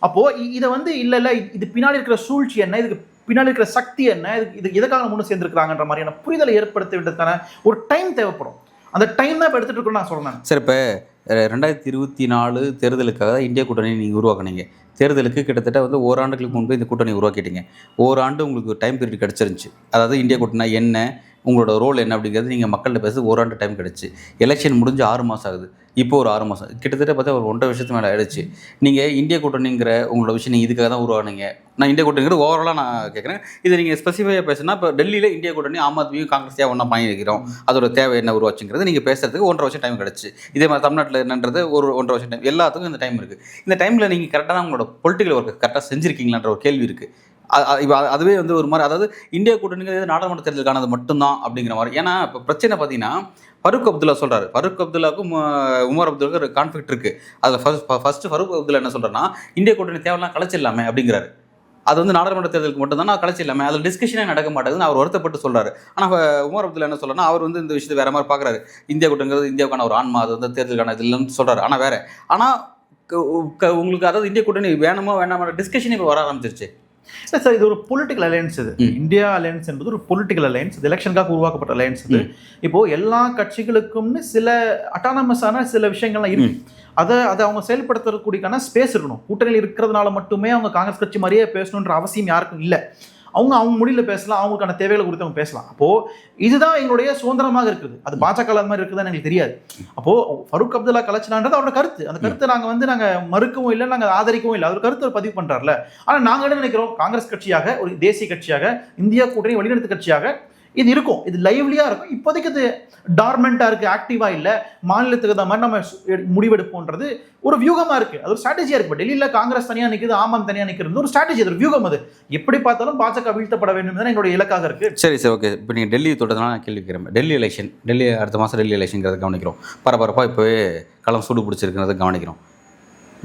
அப்போ இதை வந்து இல்ல இது பின்னாடி இருக்கிற சூழ்ச்சி என்ன, இதுக்கு பின்னாடி இருக்கிற சக்தி என்ன, இது எதுக்காக முன்னு சேர்ந்திருக்காங்கன்ற மாதிரியான புரிதலை ஏற்படுத்த வேண்டியதுக்கான ஒரு டைம் தேவைப்படும். அந்த டைம் தான் இப்போ எடுத்துட்டு இருக்கோம் நான் சொல்றேன். சரி, இப்போ 2024 தேர்தலுக்காக தான் இந்தியா கூட்டணி நீங்கள் உருவாக்குனீங்க. தேர்தலுக்கு கிட்டத்தட்ட வந்து ஓராண்டுகளுக்கு முன்பு இந்த கூட்டணி உருவாக்கிட்டீங்க. ஓராண்டு உங்களுக்கு டைம் பீரியட் கிடச்சிருந்துச்சு. அதாவது இந்தியா கூட்டணி என்ன, உங்களோட ரோல் என்ன அப்படிங்கிறது நீங்கள் மக்கள்கிட்ட பேச ஓராண்டு டைம் கிடச்சி. எலெக்ஷன் முடிஞ்சு 6 மாதம் ஆகுது. இப்போ ஒரு 6 மாதம் கிட்டத்தட்ட பார்த்தா ஒரு 1.5 வருஷத்துக்கு மேலே ஆயிடுச்சு. நீங்கள் இந்தியா கூட்டணிங்கிற உங்களோட விஷயம் நீங்கள் இதுக்காக தான் உருவானீங்க. நான் இந்தியா கூட்டணிங்கிறது ஓவராலாக நான் கேட்குறேன். இதை நீங்கள் ஸ்பெசிஃபையாக பேசுனா, இப்போ டெல்லியில் இந்தியா கூட்டணி ஆம் ஆத்மியும் காங்கிரஸையாக ஒன்றா பயணிக்கிறோம், அதோட தேவை என்ன உருவாச்சுங்கிறது நீங்கள் பேசுறதுக்கு 1.5 வருஷம் டைம் கிடச்சி. இதே மாதிரி தமிழ்நாட்டில் என்னன்றது ஒரு 1.5 வருஷம் டைம். எல்லாத்துக்கும் இந்த டைம் இருக்குது. இந்த டைமில் நீங்கள் கரெக்டாக உங்களோட பொலிட்டிக்கல் ஒர்க்கு கரெக்டாக செஞ்சுருக்கீங்களான்ற ஒரு கேள்வி இருக்குது. அதுவே வந்து ஒரு மாதிரி, அதாவது இந்தியா கூட்டணிங்கிறது நாடாளுமன்ற தேர்தலுக்கானது மட்டும்தான் அப்படிங்கிற மாதிரி. ஏன்னா இப்போ பிரச்சனை பார்த்தீங்கன்னா, ஃபரூக் அப்துல்லா சொல்கிறாரு, ஃபரூக் அப்துல்லாவுக்கும் உமர் அப்துல்லாவுக்கும் ஒரு கான்ஃப்ளிக்ட் இருக்குது. அதில் ஃபர்ஸ்ட் ஃபரூக் அப்துல்லா என்ன சொல்கிறேன்னா, இந்தியா கூட்டணி தேவையெல்லாம் கலைச்சிடலாமே அப்படிங்கிறாரு. அது வந்து நாடாளுமன்ற தேர்தலுக்கு மட்டும் தான் கலைச்சிடலாமே, அதில் டிஸ்கஷனே நடக்க மாட்டேங்குதுன்னு அவர் வருத்தப்பட்டு சொல்கிறாரு. ஆனால் உமர் அப்துல்லா என்ன சொல்கிறாருன்னா, அவர் வந்து இந்த விஷயத்தை வேறு மாதிரி பார்க்குறாரு. இந்தியா கூட்டணிங்கிறது இந்தியாவுக்கான ஒரு ஆன்மா, அது வந்து தேர்தலுக்கான இது இல்லைன்னு சொல்கிறாரு. ஆனால் வேறு, ஆனால் உங்களுக்கு அதாவது இந்தியா கூட்டணி வேணுமோ வேணாம டிஸ்கஷனே இப்போ வர ஆரம்பிச்சிருச்சு. இல்லை சார், இது ஒரு பொலிட்டிக்கல் அலையன்ஸ். இது இந்தியா அலையன்ஸ் என்பது ஒரு பொலிட்டிக்கல் அலையன்ஸ். இது எலெக்ஷனுக்காக உருவாக்கப்பட்ட அலையன்ஸ். இது இப்போ எல்லா கட்சிகளுக்கும்னு சில அட்டானமஸான சில விஷயங்கள்லாம் இருக்கு. அதை அவங்க செயல்படுத்தக்கூடியக்கான ஸ்பேஸ் இருக்கணும். கூட்டணியில் இருக்கிறதுனால மட்டுமே அவங்க காங்கிரஸ் கட்சி மாதிரியே பேசணுன்ற அவசியம் யாருக்கும் இல்லை. அவங்க முடியல பேசலாம், அவங்களுக்கான தேவைகளை குறித்து அவங்க பேசலாம். அப்போ இதுதான் எங்களுடைய சுதந்திரமாக இருக்குது. அது பாஜக மாதிரி இருக்குதுன்னு எங்களுக்கு தெரியாது. அப்போ ஃபரூக் அப்துல்லா கலைச்சினான்றது அவரோட கருத்து. அந்த கருத்தை நாங்க மறுக்கவும் இல்லை, நாங்கள் ஆதரிக்கவும் இல்லை. அதோட கருத்தை பதிவு பண்றாருல. ஆனா நாங்க என்ன நினைக்கிறோம், காங்கிரஸ் கட்சியாக, ஒரு தேசிய கட்சியாக, இந்தியா கூட்டணி வழிநடத்து கட்சியாக இது இருக்கும். இது லைவ்லியா இருக்கும். இப்போதைக்கு இது டார்மெண்டா இருக்கு, ஆக்டிவா இல்லை. மாநிலத்துக்கு தகுந்த மாதிரி நம்ம முடிவெடுப்போன்றது ஒரு வியூகமா இருக்கு. அது ஒரு ஸ்ட்ராட்டஜியா இருக்கு. டெல்லியில காங்கிரஸ் தனியா நிற்குது, ஆமாம் தனியா நிற்கிறது ஒரு ஸ்ட்ராட்டஜி, அது ஒரு வியூகம். அது எப்படி பார்த்தாலும் பாஜக வீழ்த்தப்பட வேண்டும் தான் எங்களுடைய இலக்காக இருக்கு. சரி சார், ஓகே. இப்போ நீங்கள் டெல்லி தொடர்ந்தாலும் நான் கேள்வி கேட்குறேன். டெல்லி அடுத்த மாதம் டெல்லி எலெக்ஷன்ங்கிறத கவனிக்கிறோம். பரபரப்பாக இப்போவே களம் சூடு பிடிச்சிருக்கிறத கவனிக்கிறோம்.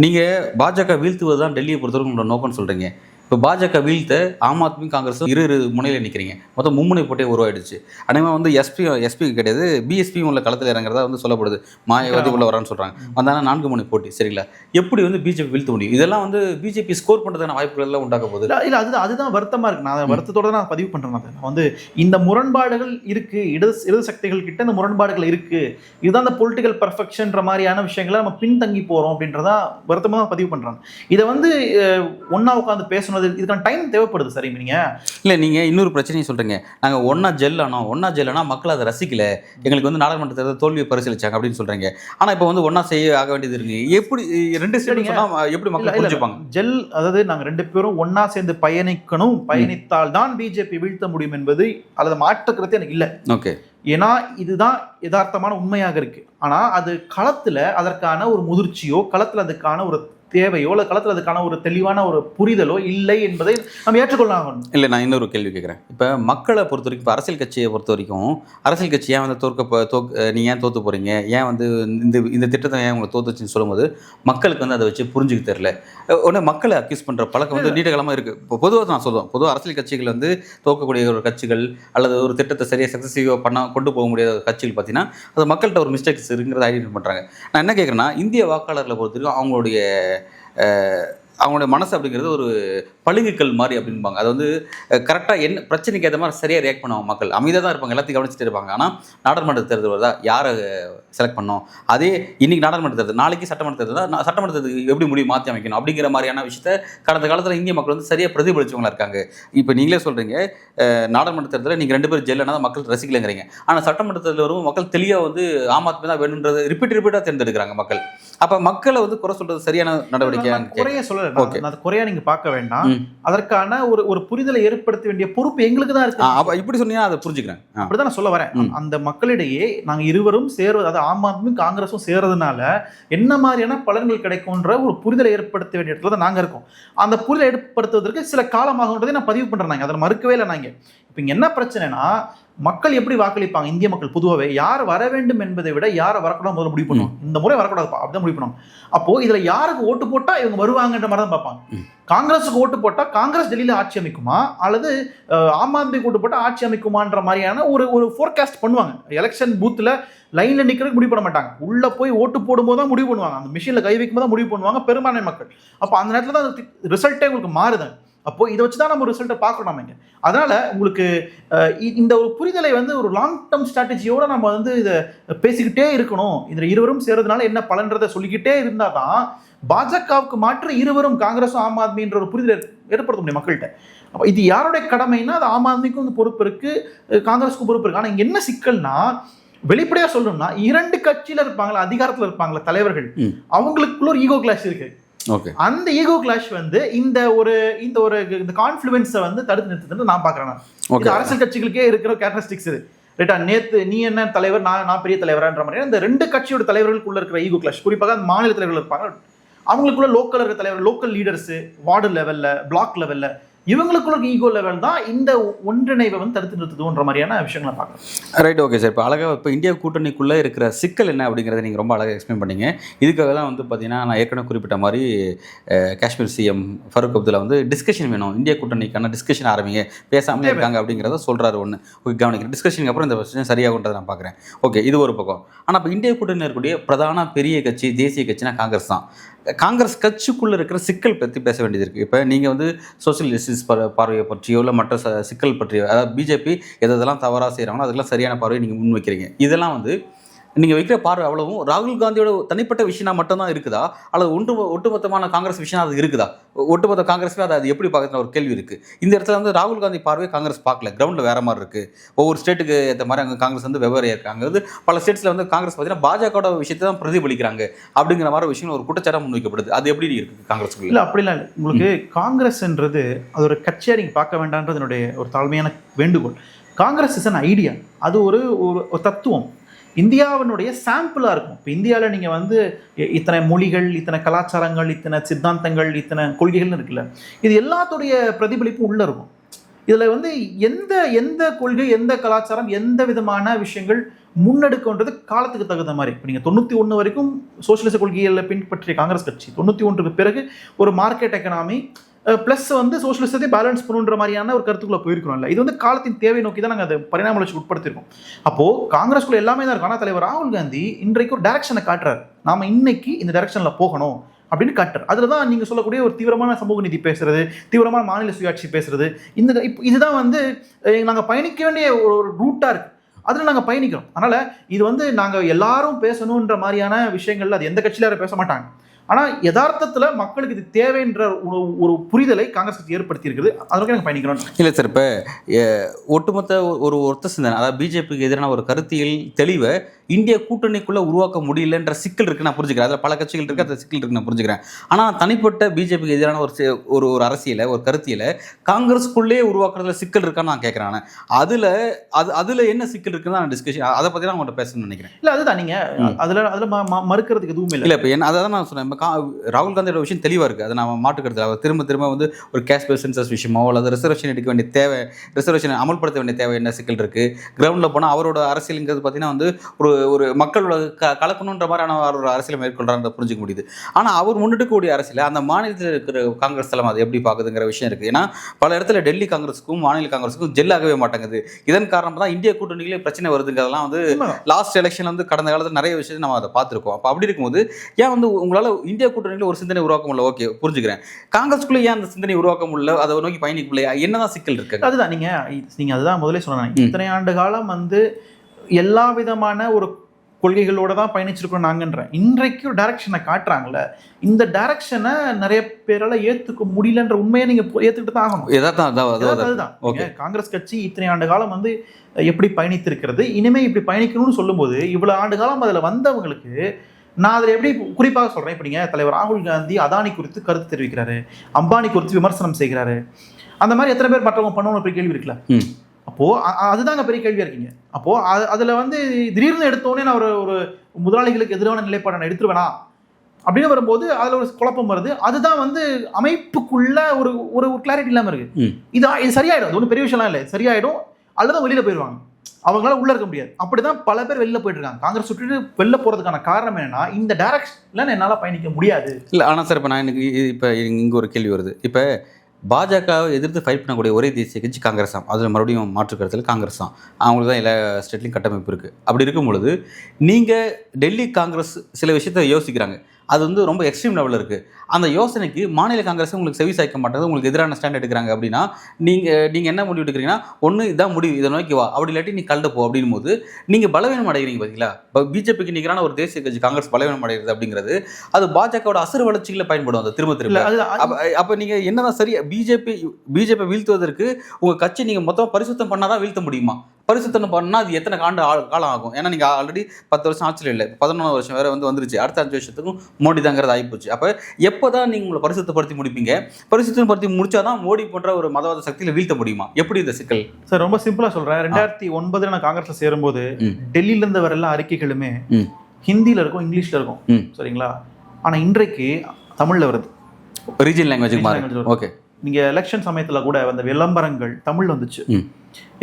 நீங்கள் பாஜக வீழ்த்துவது தான் டெல்லியை பொறுத்தவரைக்கும் உங்களோட நோக்கம்னு சொல்கிறீங்க. இப்போ பாஜக வீழ்த்த ஆம் ஆத்மி காங்கிரஸும் இரு முனையில் நிற்கிறீங்க. மொத்தம் மும்முனை போட்டே உருவாயிடுச்சு. அனைவரும் வந்து எஸ்பி கிடையாது, பிஎஸ்பியும் உள்ள களத்தில் இறங்குறதா வந்து சொல்லப்படுது. மாயாவதி உள்ள வரான்னு சொல்கிறாங்க. வந்தாங்கன்னா 4 முனை போட்டி. சரிங்களா, எப்படி வந்து பிஜேபி வீழ்த்த முடியும்? இதெல்லாம் வந்து பிஜேபி ஸ்கோர் பண்ணுறதுக்கான வாய்ப்புகள் எல்லாம் உண்டாக்க போகுது. இல்லை, அதுதான் வருத்தமாக இருக்கு. நான் வருத்தத்தோட நான் பதிவு பண்ணுறேன். நான் வந்து இந்த முரண்பாடுகள் இருக்கு, இடது சக்திகள் கிட்ட இந்த முரண்பாடுகள் இருக்கு. இதுதான் இந்த பொலிட்டிக்கல் பர்ஃபெக்ஷன்ற மாதிரியான விஷயங்களை நம்ம பின்தங்கி போகிறோம் அப்படின்றத வருத்தமாக பதிவு பண்ணுறாங்க. இதை வந்து ஒன்றா உட்காந்து பேசணும், இதுக்கான டைம் தேவைப்படுது. சரி, நீங்க இல்லை, நீங்கள் இன்னொரு பிரச்சனையும் சொல்கிறீங்க. நாங்கள் ஒன்றா ஜெல்லானா மக்கள் அதை ரசிக்கல, எங்களுக்கு வந்து நாடாளுமன்ற தேர்தல் தோல்வியை பரிசீலிச்சாங்க அப்படின்னு சொல்கிறீங்க. ஆனால் இப்போ வந்து ஒன்றா செய்ய ஆக வேண்டியது இருக்கு. எப்படி 2 ஸ்டேட் சொன்னால் எப்படி மக்கள் புரிஞ்சுப்பாங்க? அதாவது நாங்கள் 2 பேரும் ஒன்றா சேர்ந்து பயணிக்கணும், பயணித்தால் தான் பிஜேபி வீழ்த்த முடியும் என்பது அல்லது மாற்றுக்கிறது எனக்கு இல்லை. ஓகே, ஏன்னா இதுதான் யதார்த்தமான உண்மையாக இருக்கு. ஆனால் அது களத்தில் அதற்கான ஒரு முதிர்ச்சியோ, களத்தில் அதுக்கான ஒரு தேவையோ, இல்லை களத்தில் அதுக்கான ஒரு தெளிவான ஒரு புரிதலோ இல்லை என்பதை நம்ம ஏற்றுக்கொள்ளலாம். இல்லை, நான் இன்னொரு கேள்வி கேட்குறேன். இப்போ மக்களை பொறுத்த வரைக்கும், இப்போ அரசியல் கட்சியை பொறுத்த வரைக்கும், அரசியல் கட்சி ஏன் வந்து நீங்கள் ஏன் தோற்று போகிறீங்க, ஏன் வந்து இந்த திட்டத்தை ஏன் உங்களை தோத்துச்சுன்னு சொல்லும்போது மக்களுக்கு வந்து அதை வச்சு புரிஞ்சுக்க தெரியல. உடனே மக்களை அக்யூஸ் பண்ணுற பழக்கம் வந்து நீண்ட காலமாக இருக்குது. இப்போ பொதுவாக நான் சொல்லுவேன், பொதுவாக அரசியல் கட்சிகள் வந்து தோக்கக்கூடிய ஒரு கட்சிகள் அல்லது ஒரு திட்டத்தை சரியாக சக்ஸஸிவாக கொண்டு போக முடியாத கட்சிகள் பார்த்தீங்கன்னா, அது மக்கள்கிட்ட ஒரு மிஸ்டேக்ஸ் இருக்குங்கிறத ஐடென்டிஃபை பண்ணுறாங்க. நான் என்ன கேட்குறேன்னா, இந்திய வாக்காளர்களை பொறுத்த வரைக்கும் அவங்களுடைய மனசு அப்படிங்கிறது ஒரு பளிங்குக்கல் மாதிரி அப்படின்பாங்க. அது வந்து கரெக்டாக என்ன பிரச்சனைக்கு ஏற்ற மாதிரி சரியாக ரியாக்ட் பண்ணுவாங்க. மக்கள் அமைதியாக தான் இருப்பாங்க, எல்லாத்தையும் கவனிச்சுட்டு இருப்பாங்க. ஆனால் நாடாளுமன்ற தேர்தல் வருதா, யாரை செலக்ட் பண்ணோம், அதே இன்றைக்கி நாடாளுமன்ற தேர்தல், நாளைக்கு சட்டமன்ற தேர்தல் தான், சட்டமன்ற தேர்தல் எப்படி முடிவு மாற்றி அமைக்கணும் அப்படிங்கிற மாதிரியான விஷயத்தை கடந்த காலத்தில் இந்திய மக்கள் வந்து சரியாக பிரதிபலிச்சவங்களா இருக்காங்க. இப்போ நீங்களே சொல்கிறீங்க, நாடாளுமன்ற தேர்தலில் நீங்கள் 2 பேரும் ஜெயிலனா தான் மக்கள் ரசிக்கலைங்கிறீங்க. ஆனால் சட்டமன்ற தேர்தல் வரும் மக்கள் தெளிவாக வந்து ஆம் ஆத்மி தான் வேணுன்றது ரிப்பீட்டாக தேர்ந்தெடுக்கிறாங்க மக்கள். அப்போ மக்களை வந்து குறை சொல்கிறது சரியான நடவடிக்கையாக குறைய சொல்லலை. அது குறையா நீங்க பார்க்க வேண்டாம். அதற்கான ஒரு புரிதலை ஏற்படுத்த வேண்டிய பொறுப்பு எங்களுக்கு தான் இருக்கு. இப்படி சொன்னீங்கன்னா அதை புரிஞ்சுக்கிறேன். அப்படிதான் நான் சொல்ல வரேன். அந்த மக்களிடையே நாங்கள் இருவரும் சேர்வது, அதாவது ஆம் ஆத்மி காங்கிரஸும் சேர்றதுனால என்ன மாதிரியான பலன்கள் கிடைக்கும்ன்ற ஒரு புரிதலை ஏற்படுத்த வேண்டிய இடத்துல தான் நாங்கள் இருக்கோம். அந்த புரிதலை ஏற்படுத்துவதற்கு சில காலமாகன்றதை நான் பதிவு பண்றேன். அதை மறுக்கவே இல்லை. நாங்கள் இப்போ இங்கே என்ன பிரச்சனைனா, மக்கள் எப்படி வாக்களிப்பாங்க? இந்திய மக்கள் பொதுவாகவே யார் வர வேண்டும் என்பதை விட யாரை வரக்கூடாது முதல்ல முடிவு பண்ணுவாங்க. இந்த முறை வரக்கூடாதுப்பா அப்படிதான் முடிவு பண்ணுவாங்க. அப்போ இதுல யாருக்கு ஓட்டு போட்டா இவங்க வருவாங்கன்ற மாதிரி தான் பார்ப்பாங்க. காங்கிரஸுக்கு ஓட்டு போட்டா காங்கிரஸ் டெல்லியில ஆட்சி அமைக்குமா, அல்லது ஆம் ஆத்மிக்கு ஓட்டு போட்டா ஆட்சி அமைக்குமான்ற மாதிரியான ஒரு ஃபோர்காஸ்ட் பண்ணுவாங்க. எலெக்ஷன் பூத்துல லைன்ல நிக்கிறதுக்கு முடிவு பண்ண மாட்டாங்க. உள்ள போய் ஓட்டு போடும்போது தான் முடிவு பண்ணுவாங்க. அந்த மிஷின்ல கை வைக்கும் போது தான் முடிவு பண்ணுவாங்க பெரும்பான்மை மக்கள். அப்போ அந்த நேரத்துல தான் ரிசல்ட்டே உங்களுக்கு மாறுது. அப்போ இதை வச்சு தான் நம்ம ரிசல்ட்டை பார்க்கணும் நம்ம இங்கே. அதனால உங்களுக்கு இந்த ஒரு புரிதலை வந்து ஒரு லாங் டேர்ம் ஸ்ட்ராட்டஜியோட நம்ம வந்து இதை பேசிக்கிட்டே இருக்கணும். இதில் இருவரும் சேர்றதுனால என்ன பலன்றதை சொல்லிக்கிட்டே இருந்தால் தான் பாஜகவுக்கு மாற்று இருவரும் காங்கிரஸும் ஆம் ஆத்மின்ற ஒரு புரிதலை ஏற்படுத்த முடியும் மக்கள்கிட்ட. அப்போ இது யாருடைய கடமைன்னா அது ஆம் ஆத்மிக்கும் வந்து பொறுப்பு இருக்கு, காங்கிரஸுக்கும் பொறுப்பு இருக்கு. ஆனால் இங்கே என்ன சிக்கல்னா, வெளிப்படையா சொல்லணும்னா 2 கட்சியில இருப்பாங்களா, அதிகாரத்தில் இருப்பாங்களா தலைவர்கள், அவங்களுக்குள்ள ஒரு ஈகோ கிளாஷ் இருக்கு. அந்த ஈகோ கிளாஷ் வந்து இந்த கான்ஃப்ளூயன்ஸை வந்து தடுத்து நிறுத்துதுன்னு நான் பார்க்குறேன். இது அரசியல் கட்சிகளுக்கே இருக்கிற கேரக்டரிஸ்டிக்ஸ் இது. ரைட்டா, நேத்து நீ என்ன தலைவர், நான் பெரிய தலைவரான்ற மாதிரி இந்த 2 கட்சியோட தலைவர்களுக்குள்ள இருக்கிற ஈகோ கிளாஷ், குறிப்பாக மாநில தலைவர்கள் இருப்பாங்க, அவங்களுக்குள்ள லோக்கல் இருக்கிற தலைவர், லோக்கல் லீடர்ஸ், வார்டு லெவல்ல, பிளாக் லெவல்ல, இவங்களுக்குள்ள ஈகோ லெவல் தான் இந்த ஒன்றிணைவை வந்து தடுத்து நிறுத்துதுன்ற மாதிரியான விஷயங்களை பார்க்கலாம். Right, okay sir. இப்போ அழகாக இப்போ இந்தியா கூட்டணிக்குள்ளே இருக்கிற சிக்கல் என்ன அப்படிங்கிறத நீங்கள் ரொம்ப அழகாக எக்ஸ்பிளைன் பண்ணீங்க. இதுக்காக தான் வந்து பார்த்தீங்கன்னா நான் ஏற்கனவே குறிப்பிட்ட மாதிரி காஷ்மீர் சிஎம் ஃபருக் அப்துல்லா வந்து டிஸ்கஷன் வேணும், இந்தியா கூட்டணிக்கான டிஸ்கஷன் ஆரம்பிங்க, பேசாமலே இருக்காங்க அப்படிங்கிறத சொல்கிறாரு. ஒன்று ஓகே, கவனிக்கிறேன். டிஸ்கஷனுக்கு அப்புறம் இந்த பிரச்சனை சரியாகுன்றதை நான் பார்க்குறேன். ஓகே, இது ஒரு பக்கம். ஆனால் இப்போ இந்தியா கூட்டணியில் இருக்கக்கூடிய பிரதான பெரிய கட்சி, தேசிய கட்சினா காங்கிரஸ் தான். காங்கிரஸ் கட்சிக்குள்ளே இருக்கிற சிக்கல் பற்றி பேச வேண்டியது இருக்குது. இப்போ நீங்கள் வந்து சோசியல் ஜஸ்டிஸ் பார்வையை பற்றியோ இல்லை மற்ற சிக்கல் பற்றியோ, அதாவது பிஜேபி எதெல்லாம் தவறாக செய்கிறாங்களோ அதெல்லாம் சரியான பார்வையை நீங்கள் முன்வைக்கிறீங்க. இதெல்லாம் வந்து நீங்கள் வைக்கிற பார்வை அவ்வளவும் ராகுல் காந்தியோட தனிப்பட்ட விஷயமா மட்டும்தான் இருக்குதா, அல்லது ஒட்டுமொத்தமான காங்கிரஸ் விஷயம் அது இருக்குதா? ஒட்டுமொத்த காங்கிரஸ்ல அது எப்படி பார்க்குற ஒரு கேள்வி இருக்குது. இந்த இடத்துல வந்து ராகுல் காந்தி பார்வை காங்கிரஸ் பார்க்கல, கிரவுண்டில் வேறு மாதிரி இருக்குது. ஒவ்வொரு ஸ்டேட்டுக்கு ஏற்ற மாதிரி அங்கே காங்கிரஸ் வந்து வெவ்வேறு இருக்காங்க. வந்து பல ஸ்டேட்ஸில் வந்து காங்கிரஸ் பார்த்தீங்கன்னா பாஜகவோட விஷயத்தை தான் பிரதிபலிக்கிறாங்க அப்படிங்கிற மாதிரி விஷயம் ஒரு குற்றச்சாட்டாக முன்வைக்கப்படுது. அது எப்படி இருக்குது காங்கிரஸுக்கு? இல்லை, அப்படிலாம் இல்லை. உங்களுக்கு காங்கிரஸ்ன்றது அது ஒரு கட்சியாக நீங்கள் பார்க்க வேண்டான்றது என்னுடைய ஒரு தாழ்மையான வேண்டுகோள். காங்கிரஸ் இஸ் அன் ஐடியா, அது ஒரு தத்துவம், இந்தியாவினுடைய சாம்பிளாக இருக்கும். இப்போ இந்தியாவில் நீங்கள் வந்து இத்தனை மொழிகள், இத்தனை கலாச்சாரங்கள், இத்தனை சித்தாந்தங்கள், இத்தனை கொள்கைகள்னு இருக்குல்ல, இது எல்லாத்துடைய பிரதிபலிப்பும் உள்ளே இருக்கும். இதில் வந்து எந்த கொள்கை, எந்த கலாச்சாரம், எந்த விதமான விஷயங்கள் முன்னெடுக்குன்றது காலத்துக்கு தகுந்த மாதிரி. இப்போ நீங்கள் 91 வரைக்கும் சோசியலிச கொள்கைகளில் பின்பற்றிய காங்கிரஸ் கட்சி 91க்கு பிறகு ஒரு மார்க்கெட் எக்கனாமி ப்ளஸ் வந்து சோஷியலிசத்தை பேலன்ஸ் பண்ணுன்ற மாதிரியான ஒரு கருத்துக்குள்ளே போயிருக்கிறோம்ல. இது வந்து காலத்தின் தேவை நோக்கி தான் நாங்கள் அதை பரிணாம வளர்ச்சி உட்படுத்திருக்கோம். அப்போது காங்கிரஸ்குள்ள எல்லாமே தான் இருக்கும். ஆனால் தலைவர் ராகுல் காந்தி இன்றைக்கு ஒரு டைரக்ஷனை காட்டுறாரு, நாம் இன்னைக்கு இந்த டைரக்ஷனில் போகணும் அப்படின்னு காட்டுறாரு. அதில் தான் நீங்கள் சொல்லக்கூடிய ஒரு தீவிரமான சமூக நீதி பேசுறது, தீவிரமான மாநில சுயாட்சி பேசுறது, இதுதான் வந்து நாங்கள் பயணிக்க வேண்டிய ஒரு ரூட்டாக இருக்குது. அதில் நாங்கள் பயணிக்கிறோம். அதனால் இது வந்து நாங்கள் எல்லாரும் பேசணுன்ற மாதிரியான விஷயங்கள்ல அது எந்த கட்சியில யாரும் பேச மாட்டாங்க. ஆனால் யதார்த்தத்தில் மக்களுக்கு இது தேவைன்ற ஒரு புரிதலை காங்கிரஸ் கட்சி ஏற்படுத்தி இருக்குது. அதற்கு எனக்கு பயணிக்கிறோம். இல்லை சார், இப்போ ஒட்டுமொத்த ஒருத்த சிந்தனை, அதாவது பிஜேபிக்கு எதிரான ஒரு கருத்தியல் தெளிவை இந்திய கூட்டணிக்குள்ளே உருவாக்க முடியலன்ற சிக்கல் இருக்குது நான் புரிஞ்சுக்கிறேன். அதில் பல கட்சிகள் இருக்குது, அந்த சிக்கல் இருக்குது நான் புரிஞ்சுக்கிறேன். ஆனால் தனிப்பட்ட பிஜேபிக்கு எதிரான ஒரு அரசியலை, ஒரு கருத்தியலை காங்கிரஸுக்குள்ளே உருவாக்குறதுல சிக்கல் இருக்கான்னு நான் கேட்குறேன். அதில் என்ன சிக்கல் இருக்குன்னு நான் டிஸ்கஷன் அதை பற்றி தான் உங்கள்கிட்ட பேசணும்னு நினைக்கிறேன். இல்லை, அதுதான் நீங்கள் அதில் மறுக்கிறதுக்கு எதுவும் இல்லை. இப்போ என்ன அதை தான் நான் சொன்னேன். ராகுல் காந்தியோட விஷயம் தெளிவாக இருக்குது, அதை நான் மாட்டுக்கிறது. அவர் திரும்ப வந்து ஒரு கேஸ்ட் பேஸ் சென்சஸ் விஷயமோ அல்லது ரிசர்வேஷன் எடுக்க வேண்டிய தேவை, ரிசர்வேஷன் அமல்படுத்த வேண்டிய தேவை என்ன சிக்கல் இருக்குது. கிரவுண்டில் போனால் அவரோட அரசியலுங்கிறது பார்த்தீங்கன்னா வந்து ஒரு மக்களோட கலக்கணுன்ற மாதிரியான ஒரு அரசியலை மேற்கொள்றான்னு புரிஞ்சுக்க முடியுது. ஆனால் அவர் முன்னெடுக்கக்கூடிய அரசியல் அந்த மாநிலத்தில் இருக்கிற காங்கிரஸ் தலைமை அதை எப்படி பார்க்குதுங்கிற விஷயம் இருக்குது. ஏன்னா பல இடத்துல டெல்லி காங்கிரஸுக்கும் மாநில காங்கிரஸுக்கும் ஜெல்லாகவே மாட்டேங்குது. இதன் காரணமாக தான் இந்திய கூட்டணிகளே பிரச்சனை வருதுங்கிறதெல்லாம் வந்து லாஸ்ட் எலெக்ஷன் வந்து கடந்த காலத்தில் நிறைய விஷயத்தை நம்ம அதை பார்த்துருக்கோம். அப்போ அப்படி இருக்கும்போது ஏன் வந்து உங்களால் இந்தியா கூட்டணியில் ஒரு சிந்தனை உருவாக்க முடியல? ஓகே, புரிஞ்சுக்கிறேன். காங்கிரஸ்குள்ளே ஏன் அந்த சிந்தனை உருவாக்க முடியல, அதை நோக்கி பயணிக்க முடியல, என்னதான் சிக்கல் இருக்கு? அதுதான் நீங்கள் அதுதான் முதலே சொன்னாங்க. இத்தனை ஆண்டு காலம் வந்து எல்லா விதமான ஒரு கொள்கைகளோட தான் பயணிச்சிருக்கோம் நாங்கன்ற இன்றைக்கு ஒரு டைரக்ஷனை காட்டுறாங்களே, இந்த டைரக்ஷனை நிறைய பேரால ஏற்றுக்க முடியலன்ற உண்மையை நீங்கள் ஏற்றுக்கிட்டு தான் ஆகணும். அதுதான் காங்கிரஸ் கட்சி இத்தனை ஆண்டு காலம் வந்து எப்படி பயணித்திருக்கிறது, இனிமேல் இப்படி பயணிக்கணும்னு சொல்லும்போது இவ்வளோ ஆண்டு காலம் அதில் வந்தவங்களுக்கு நான் அதில் எப்படி குறிப்பாக சொல்கிறேன். இப்போ நீங்கள் தலைவர் ராகுல் காந்தி அதானி குறித்து கருத்து தெரிவிக்கிறாரு, அம்பானி குறித்து விமர்சனம் செய்கிறாரு, அந்த மாதிரி எத்தனை பேர் மற்றவங்க பண்ணணும் பெரிய கேள்வி இருக்குல்ல. அப்போது அதுதாங்க பெரிய கேள்வியாக இருக்கீங்க. அப்போது அதில் வந்து திடீர்னு எடுத்தோடனே நான் ஒரு முதலாளிகளுக்கு எதிரான நிலைப்பாடை நான் எடுத்துருவேனா, அப்படின்னு வரும்போது அதில் ஒரு குழப்பம் வருது. அதுதான் வந்து அமைப்புக்குள்ள ஒரு ஒரு கிளாரிட்டி இல்லாமல் இருக்கு. இது சரியாயிடும், அது ஒன்றும் பெரிய விஷயம்லாம் இல்லை, சரியாயிடும். அல்லது வெளியில போயிடுவாங்க, அவங்களால உள்ள இருக்க முடியாது. அப்படிதான் பல பேர் வெளில போயிட்டு இருக்காங்க. காங்கிரஸ் விட்டுட்டு வெளில போறதுக்கான காரணம் என்னன்னா, இந்த டைரக்ஷன்ல என்னால பயணிக்க முடியாது. இல்லை, ஆனால் சார் இப்போ நான் எனக்கு இப்போ இங்கே ஒரு கேள்வி வருது. இப்போ பாஜகவை எதிர்த்து ஃபைட் பண்ணக்கூடிய ஒரே தேசிய கட்சி காங்கிரஸ் தான். அதில் மறுபடியும் மாற்று கருத்தில் காங்கிரஸ் தான். அவங்களுக்கு தான் எல்லா ஸ்டேட்லையும் கட்டமைப்பு இருக்குது. அப்படி இருக்கும் பொழுது நீங்கள் டெல்லி காங்கிரஸ் சில விஷயத்தை யோசிக்கிறாங்க, அது வந்து ரொம்ப எக்ஸ்ட்ரீம் லெவலில் இருக்குது. அந்த யோசனைக்கு மாநில காங்கிரஸ் உங்களுக்கு செவி சாய்க்க மாட்டேங்குது, உங்களுக்கு எதிரான ஸ்டாண்ட் எடுக்கிறாங்க. அப்படின்னா நீங்கள் என்ன முடிவு எடுக்கிறீங்கன்னா, ஒன்று இதான் முடிவு, இதை நோக்கி வா, அப்படி இல்லாட்டி நீ கலந்து போ அப்படின் போது நீங்கள் பலவீனம் அடைகிறீங்க. பார்த்தீங்களா, இப்போ பிஜேபிக்கு நிகரான ஒரு தேசிய கட்சி காங்கிரஸ் பலவீனம் அடைகிறது அப்படிங்கிறது அது பாஜகவோட அசுர வளர்ச்சிகளை பயன்படும். அந்த திரும்ப அப்போ நீங்கள் என்னதான் சரியா பிஜேபி வீழ்த்துவதற்கு உங்கள் கட்சி நீங்கள் மொத்தமாக பரிசுத்தம் பண்ணாதான் வீழ்த்த முடியுமா? பரிசுத்தம் பண்ணால் அது எத்தனை காலம் ஆகும்? ஏன்னா நீங்கள் ஆல்ரெடி 10 வருஷம் ஆட்சியில் இல்லை, 11 வருஷம் வேறு வந்துருச்சு. அடுத்த 5 வருஷத்துக்கும் மோடி தாங்கிறது ஆகிப்போச்சு. அப்போ எப்போ தான் நீங்கள் உங்களை பரிசுத்தப்படுத்தி முடிப்பீங்க? பரிசுத்தப்படுத்தி முடிச்சாதான் மோடி போன்ற ஒரு மதவாத சக்தியில் வீழ்த்த முடியுமா? எப்படி இந்த சிக்கல்? சார் ரொம்ப சிம்பிளாக சொல்கிறேன். 2009 நான் காங்கிரஸில் சேரும்போது டெல்லியிலேருந்து வர எல்லா அறிக்கைகளுமே ஹிந்தியில் இருக்கும், இங்கிலீஷில் இருக்கும், சரிங்களா? ஆனால் இன்றைக்கு தமிழில் வருது, ரீஜனல் லாங்குவேஜ். ஓகே, நீங்கள் எலெக்ஷன் சமயத்தில் கூட அந்த விளம்பரங்கள் தமிழில் வந்துச்சு.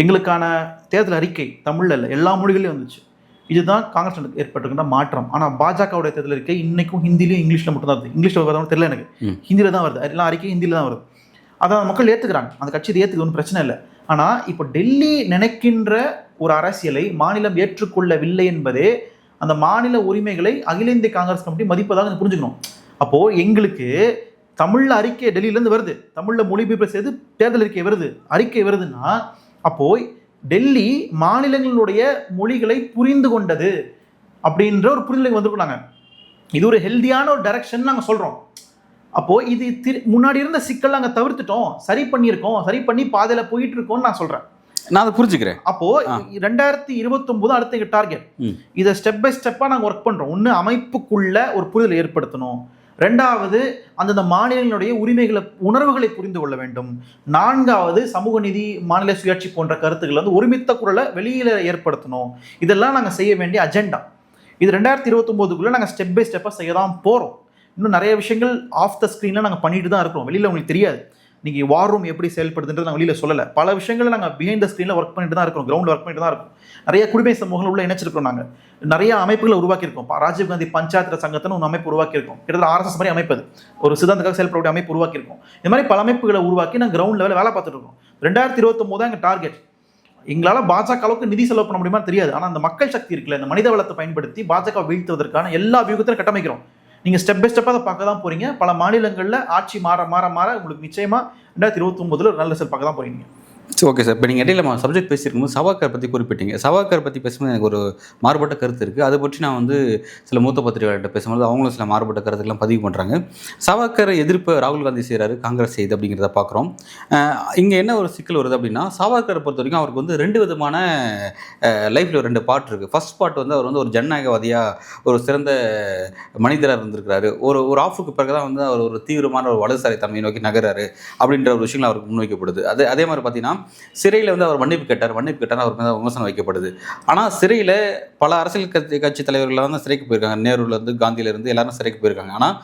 எங்களுக்கான தேர்தல் அறிக்கை தமிழில் இல்லை, எல்லா மொழிகளையும் வந்துச்சு. இதுதான் காங்கிரஸ் ஏற்பட்டிருக்கின்ற மாற்றம். ஆனால் பாஜகவுடைய தேர்தல் அறிக்கை இன்னைக்கும் ஹிந்திலையும் இங்கிலீஷில் மட்டும் தான் வருது. இங்கிலீஷில் வருது தெரியல எனக்கு, ஹிந்தியில் தான் வருது. எல்லாம் அறிக்கை ஹிந்தியில் தான் வருது. அதான் மக்கள் ஏற்றுக்கிறாங்க, அந்த கட்சி இதை ஏற்றுக்க ஒன்றும் பிரச்சனை இல்லை. ஆனால் இப்போ டெல்லி நினைக்கின்ற ஒரு அரசியலை மாநிலம் ஏற்றுக்கொள்ளவில்லை என்பதே அந்த மாநில உரிமைகளை அகில இந்திய காங்கிரஸ் கமிட்டி மதிப்பதாக புரிஞ்சுக்கணும். அப்போது எங்களுக்கு தமிழில் அறிக்கை டெல்லியிலேருந்து வருது, தமிழில் மொழிபெயர்ப்பு செய்து தேர்தல் அறிக்கை வருதுன்னா அப்போது டெல்லி மாநிலங்களுடைய மொழிகளை புரிந்து கொண்டது அப்படின்ற ஒரு புரிதலுக்கு வந்துருக்காங்க. இது ஒரு ஹெல்தியான ஒரு டைரக்ஷன் நாங்கள் சொல்கிறோம். அப்போது இது முன்னாடி இருந்த சிக்கல் நாங்கள் தவிர்த்துட்டோம், சரி பண்ணி பாதையில் போயிட்டு இருக்கோம்னு நான் சொல்கிறேன். நான் அதை புரிஞ்சுக்கிறேன். அப்போ 2029 அடுத்த எங்க டார்கெட். இதை ஸ்டெப் பை ஸ்டெப்பா நாங்க ஒர்க் பண்றோம். ஒண்ணு அமைப்புக்குள்ள ஒரு புரிதலை ஏற்படுத்தணும், ரெண்டாவது அந்தந்த மாநிலங்களுடைய உரிமைகளை உணர்வுகளை புரிந்து கொள்ள வேண்டும், நான்காவது சமூக நீதி மாநில சுயாட்சி போன்ற கருத்துக்கள் வந்து ஒருமித்த குரலை வெளியில ஏற்படுத்தணும். இதெல்லாம் நாங்க செய்ய வேண்டிய அஜெண்டா. இது 2029க்குள்ள நாங்க ஸ்டெப் பை ஸ்டெப்பா செய்ய தான் போறோம். இன்னும் நிறைய விஷயங்கள் ஆஃப் த ஸ்கிரீன்ல நாங்க பண்ணிட்டு தான் இருக்கிறோம், வெளியில உங்களுக்கு தெரியாது. நீங்கள் வார் ரூம் எப்படி செயல்படுதுன்றது நாங்கள் வெளியில் சொல்லலை. பல விஷயங்களை நாங்கள் பிஹைண்ட் த ஸ்க்ரீனில் ஒர்க் பண்ணிட்டு தான் இருக்கோம், கிரவுண்டில் ஒர்க் பண்ணிட்டு தான் இருக்கும். நிறைய குடிமை சமூகங்கள் உள்ள இணைச்சிருக்கோம். நாங்கள் நிறைய அமைப்புகளை உருவாக்கியிருக்கோம். ராஜீவ்காந்தி பஞ்சாயத்து சங்கத்தின் ஒரு அமைப்பு உருவாக்கியிருக்கோம். கிட்டத்தட்ட RSS மாதிரி அமைப்பது ஒரு சித்தாந்தக்காக செயல்படக்கூடிய அமைப்பு உருவாக்கியிருக்கோம். இந்த மாதிரி பல அமைப்புகளை உருவாக்கி நாங்கள் கிரவுண்ட் லெவலில் வேலை பார்த்துட்டு இருக்கோம். 2029 தான் எங்கள் டார்கெட். எங்களால் பாஜக அளவுக்கு நிதி செலவு பண்ண முடியுமா தெரியாது, ஆனால் அந்த மக்கள் சக்தி இருக்குல்ல, இந்த மனித வளத்தை பயன்படுத்தி பாஜக வீழ்த்துவதற்கான எல்லா வியூகத்திலும் கட்டமைக்கிறோம். நீங்கள் ஸ்டெப் பை ஸ்டெப்பாக அதை பார்க்க தான் போகிறீங்க. பல மாநிலங்களில் ஆட்சி மாற உங்களுக்கு நிச்சயமாக 2029 ஒரு நல்ல ரிசல்ட் பார்க்க தான் போகிறீங்க. ஓகே சார், இப்போ நீங்கள் இடையில சப்ஜெக்ட் பேசியிருக்கும்போது சவாக்கர் பற்றி குறிப்பிட்டீங்க. சவாக்கர் பற்றி பேசும்போது எனக்கு ஒரு மாறுபட்ட கருத்து இருக்குது. அதை பற்றி நான் வந்து சில மூத்த பத்திரிகையாளர்கிட்ட பேசும்போது அவங்களும் சில மாறுபட்ட கருத்துக்கெல்லாம் பதிவு பண்ணுறாங்க. சவாக்கரை எதிர்ப்பு ராகுல் காந்தி செய்கிறாரு, காங்கிரஸ் செய்யுது அப்படிங்கிறத பார்க்குறோம். இங்கே என்ன ஒரு சிக்கல் வருது அப்படின்னா, சவாக்கரை பொறுத்த வரைக்கும் அவருக்கு வந்து 2 விதமான லைஃப்பில் 2 பார்ட் இருக்குது. ஃபர்ஸ்ட் பார்ட் வந்து அவர் வந்து ஒரு ஜனநாயகவாதியாக ஒரு சிறந்த மனிதராக இருந்திருக்கிறாரு. ஒரு ஆஃபுக்கு பிறகு தான் வந்து அவர் ஒரு தீவிரமான ஒரு வலதுசாரி தன்மையை நோக்கி நகராரு அப்படின்ற ஒரு விஷயங்கள் அவருக்கு முன்வைக்கப்படுது. அதே மாதிரி பார்த்தீங்கன்னா சிறையில் வந்து அவர் மன்னிப்பு கேட்டார் அவர் மேலே விமர்சனம் வைக்கப்படுது. ஆனால் சிறையில் பல அரசியல் கட்சி தலைவர்கள் வந்து சிறைக்கு போயிருக்காங்க. நேருலேருந்து காந்தியிலேருந்து எல்லாரும் சிறைக்கு போயிருக்காங்க. ஆனால்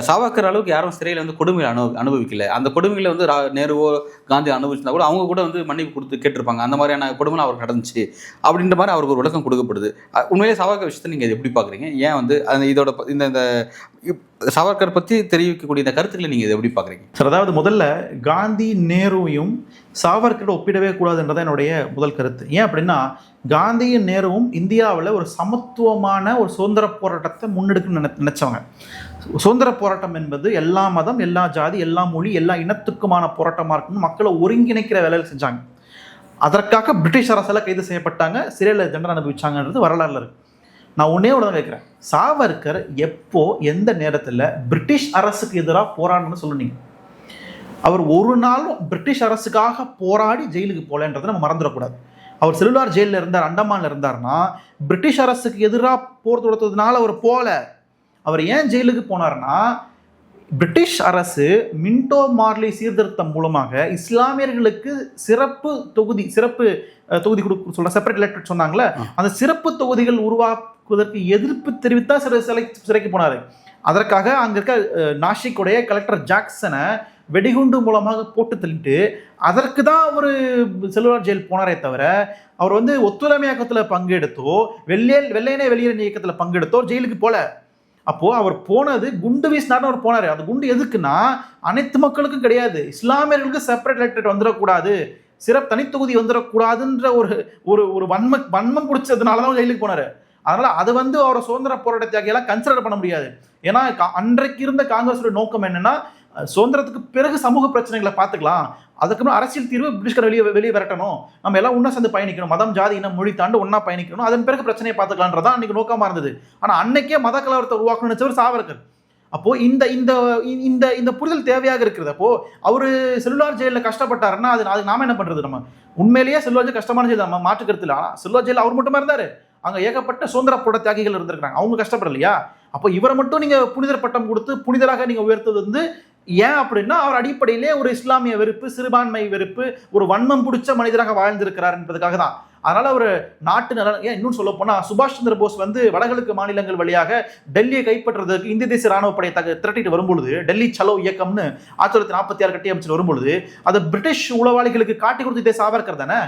சாவர்கர் அளவுக்கு யாரும் சிறையில் வந்து கொடுமையை அனுபவிக்கல. அந்த கொடுமைகளை வந்து நேருவோ காந்தி அனுபவிச்சிருந்தா கூட அவங்க கூட வந்து மன்னிப்பு கொடுத்து கேட்டிருப்பாங்க. அந்த மாதிரியான கொடுமை அவருக்கு நடந்துச்சு அப்படின்ற மாதிரி அவருக்கு ஒரு விளக்கம் கொடுக்கப்படுது. உண்மையிலே சாவர்கர் விஷயத்தை நீங்கள் எப்படி பார்க்குறீங்க? ஏன் வந்து இதோட இந்த சாவர்கர் பற்றி தெரிவிக்கக்கூடிய இந்த கருத்துக்களை நீங்கள் எப்படி பார்க்குறீங்க சார்? அதாவது முதல்ல காந்தி நேருவையும் சாவர்கரை ஒப்பிடவே கூடாதுன்றதான் என்னுடைய முதல் கருத்து. ஏன் அப்படின்னா, காந்தியும் நேருவும் இந்தியாவில் ஒரு சமத்துவமான ஒரு சுதந்திர போராட்டத்தை முன்னெடுக்கணும்னு நினைச்சவங்க. சுதந்திர போராட்டம் என்பது எல்லா மதம், எல்லா ஜாதி, எல்லா மொழி, எல்லா இனத்துக்குமான போராட்டமாக இருக்குன்னு மக்களை ஒருங்கிணைக்கிற வேலையில் செஞ்சாங்க. அதற்காக பிரிட்டிஷ் அரசால் கைது செய்யப்பட்டாங்க, சிறையில் தண்டனை அனுபவிச்சாங்கன்றது வரலாறுல இருக்கு. நான் ஒன்னே ஒன்று தான் கேட்குறேன், சாவர்கர் எப்போ எந்த நேரத்தில் பிரிட்டிஷ் அரசுக்கு எதிராக போராடணும்னு சொல்லுனீங்க? அவர் ஒரு நாளும் பிரிட்டிஷ் அரசுக்காக போராடி ஜெயிலுக்கு போகலன்றதை நம்ம மறந்துடக்கூடாது. அவர் செல்லுலார் ஜெயிலில் இருந்தார், அண்டமானில் இருந்தார்னா பிரிட்டிஷ் அரசுக்கு எதிராக போர் தொடுத்ததுனால அவர் போகல. அவர் ஏன் ஜெயிலுக்கு போனார்னா, பிரிட்டிஷ் அரசு மின்டோ மார்லி சீர்திருத்தம் மூலமாக இஸ்லாமியர்களுக்கு சிறப்பு தொகுதி கொடுக்க சொல்ற செப்பரேட் எலெக்டட் சொன்னாங்களே, அந்த சிறப்பு தொகுதிகள் உருவாக்குவதற்கு எதிர்ப்பு தெரிவித்தா சிறைக்கு போனாரு. அதற்காக அங்க இருக்க நாசிக்குடைய கலெக்டர் ஜாக்சனை வெடிகுண்டு மூலமாக போட்டு தள்ளிட்டு அதற்கு தான் ஒரு செல்லுலார் ஜெயில் போனாரே தவிர அவர் வந்து ஒத்துழைமை இயக்கத்தில் பங்கெடுத்தோ வெள்ளையனே வெளியேற இயக்கத்தில் பங்கெடுத்தோ ஜெயிலுக்கு போல. அப்போ அவர் போனது குண்டு வீசினார்னு அவர் போனாரு. அது குண்டு எதுக்குன்னா அனைத்து மக்களுக்கும் கிடையாது, இஸ்லாமியர்களுக்கு செப்பரேட் எலெக்டட் வந்துடக்கூடாது, சிறப்பு தனித்தொகுதி வந்துடக்கூடாதுன்ற ஒரு வன்மம் பிடிச்சதுனாலதான் ஜெயிலுக்கு போனாரு. அதனால அது வந்து அவரை சுதந்திர போராட்ட தியாகியெல்லாம் கன்சிடர் பண்ண முடியாது. ஏன்னா அன்றைக்கு இருந்த காங்கிரஸோட நோக்கம் என்னன்னா சுதந்திரத்துக்கு பிறகு சமூக பிரச்சனைகளை பார்த்துக்கலாம், அதுக்கப்புறம் அரசியல் தீர்வு பிரிட்டிஷ்கார வெளியே விரட்டணும், நம்ம எல்லாம் ஒன்னா சேர்ந்து பயணிக்கணும், மதம் ஜாதி இனம் மொழி தாண்டு ஒன்னா பயணிக்கணும், அதன் பிறகு பிரச்சனையை பார்த்துக்கலான்றதான் அன்னைக்கு நோக்கமா இருந்தது. ஆனா அன்னைக்கே மத கலவரத்தை உருவாக்கணும்னு நினைச்சவர் சாவர்கர். அப்போ இந்த இந்த இந்த இந்த புரிதல் தேவையாக இருக்கிறது. அப்போ அவரு செல்லுலார் ஜெயில கஷ்டப்பட்டாருன்னா அது நாம என்ன பண்றது? நம்ம உண்மையிலேயே செல்லுலார் ஜெயில் கஷ்டமான ஜெயில், நம்ம மாற்றுக்கிறது இல்லை. ஆனா செல்லுலார் ஜெயில் அவர் மட்டுமா இருந்தாரு, அங்க ஏகப்பட்ட சுதந்திர போராட்ட தியாகிகள் இருந்திருக்காங்க, அவங்க கஷ்டப்படலையா? அப்போ இவரை மட்டும் நீங்க புனிதர் பட்டம் கொடுத்து புனிதராக நீங்க உயர்த்தது வந்து ஏன் அப்படின்னா அவர் அடிப்படையிலே ஒரு இஸ்லாமிய வெறுப்பு, சிறுபான்மை வெறுப்பு, ஒரு வன்மம் பிடிச்ச மனிதராக வாழ்ந்திருக்கிறார் என்பதற்காக தான். அதனால ஒரு நாட்டு நலன். ஏன் இன்னும் சொல்ல போனா சுபாஷ் சந்திர போஸ் வந்து வடகிழக்கு மாநிலங்கள் வழியாக டெல்லியை கைப்பற்றுறதுக்கு இந்திய தேசிய ராணுவ படையை திரட்டிட்டு வரும்பொழுது, டெல்லி சலோ இயக்கம்னு 1946 கட்டி அமைச்சு வரும்பொழுது அதை பிரிட்டிஷ் உளவாளிகளுக்கு காட்டி கொடுத்து இதே சாவர்கர் தானே.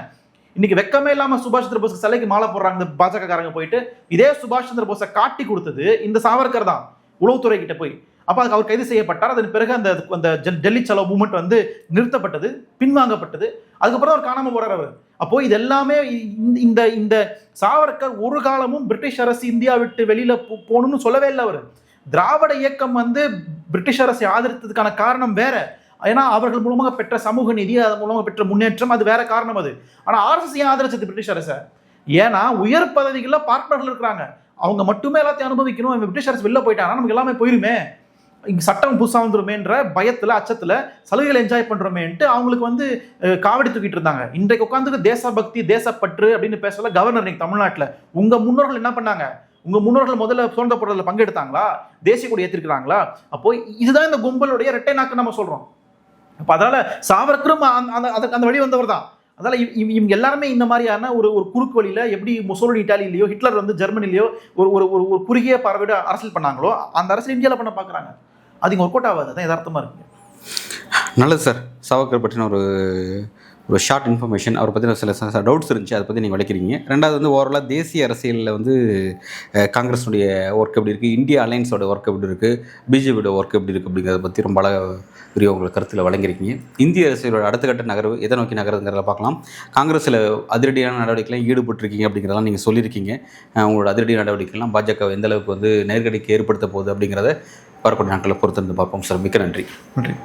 இன்னைக்கு வெக்கமே இல்லாம சுபாஷ் சந்திர போஸ் சிலைக்கு மாலை போடுறாங்க பாஜக காரங்க போயிட்டு. இதே சுபாஷ் சந்திர போஸை காட்டி கொடுத்தது இந்த சாவர்கர் தான் உளவுத்துறை கிட்ட போய். அப்ப அவர் கைது செய்யப்பட்டார். அதன் பிறகு அந்த டெல்லி சலோ மூவ்மெண்ட் வந்து நிறுத்தப்பட்டது, பின்வாங்கப்பட்டது. அதுக்கப்புறம் அவர் காணாம போறார் அவர். அப்போ இது எல்லாமே இந்த இந்த சாவர்கர் ஒரு காலமும் பிரிட்டிஷ் அரசு இந்தியா விட்டு வெளியில போகணும்னு சொல்லவே இல்லை. அவர் திராவிட இயக்கம் வந்து பிரிட்டிஷ் அரசை ஆதரித்ததுக்கான காரணம் வேற. ஏன்னா அவர்கள் மூலமாக பெற்ற சமூக நீதி, அதன் மூலமாக பெற்ற முன்னேற்றம், அது வேற காரணம் அது. ஆனா ஆர்எஸ்எஸ் ஏன் ஆதரிச்சது பிரிட்டிஷ் அரசை? ஏன்னா உயர் பதவிகள்ல பார்ட்னர்கள் இருக்கிறாங்க, அவங்க மட்டுமே எல்லாத்தையும் அனுபவிக்கணும். பிரிட்டிஷ் அரசு வெளில போயிட்டாங்கன்னா நமக்கு எல்லாமே போயிருமே, இங்க சட்டம் புதுசா வந்துருமேன்ற பயத்துல அச்சத்துல சலுகைகளை என்ஜாய் பண்றோமேன்ட்டு அவங்களுக்கு வந்து காவடி தூக்கிட்டு இருந்தாங்க. இன்றைக்கு உட்காந்துட்டு தேசபக்தி தேசப்பற்று அப்படின்னு பேசல கவர்னர் இன்னைக்கு தமிழ்நாட்டுல. உங்க முன்னோர்கள் என்ன பண்ணாங்க? உங்க முன்னோர்கள் முதல்ல சுதந்திர போராட்டத்துல பங்கெடுத்தாங்களா? தேசிய கொடி ஏற்றிருக்கிறாங்களா? அப்போ இதுதான் இந்த கும்பலுடைய இரட்டை நாக்கு நம்ம சொல்றோம். அப்ப அதனால சாவர்கரும் அந்த வழி வந்தவர் தான். அதனால இவங்க எல்லாருமே இந்த மாதிரியான ஒரு குறுக்கு வழியில எப்படி முசோலினி இட்டாலியிலயோ ஹிட்லர் வந்து ஜெர்மனிலயோ ஒரு குறுகிய பார்வையோட அரசியல் பண்ணாங்களோ அந்த அரசியல் இந்தியாவில் பண்ண பார்க்குறாங்க. அது இங்கே ஒர்க் அவுட் ஆகாது. அதான் யதார்த்தமாக இருக்கு. நல்லது சார். சாவர்கர் பற்றின ஒரு ஷார்ட் இன்ஃபர்மேஷன், அவரை பற்றின சில டவுட்ஸ் இருந்துச்சு, அதை பற்றி நீங்கள் விளக்கிறீங்க. ரெண்டாவது வந்து ஓவராலாக தேசிய அரசியலில் வந்து காங்கிரஸுடைய ஒர்க் எப்படி இருக்குது, இந்தியா அலையன்ஸோட ஒர்க் எப்படி இருக்குது, பிஜேபியோட ஒர்க் எப்படி இருக்குது அப்படிங்கிறத பற்றி ரொம்ப பெரிய உங்களை கருத்தில் வழங்கியிருக்கீங்க. இந்திய அரசியலோட அடுத்த கட்ட நகர்வு எதை நோக்கி நகருங்கிறத பார்க்கலாம். காங்கிரஸில் அதிரடியான நடவடிக்கைலாம் ஈடுபட்டிருக்கீங்க அப்படிங்கிறதெல்லாம் நீங்கள் சொல்லியிருக்கீங்க. உங்களோட அதிரடி நடவடிக்கைலாம் பாஜக எந்த அளவுக்கு வந்து நேர்கடிக்கு ஏற்படுத்த போகுது அப்படிங்கிறத வரக்கூடிய நாட்களில் பொறுத்திருந்து பார்ப்போம் சார். மிக்க நன்றி. நன்றி.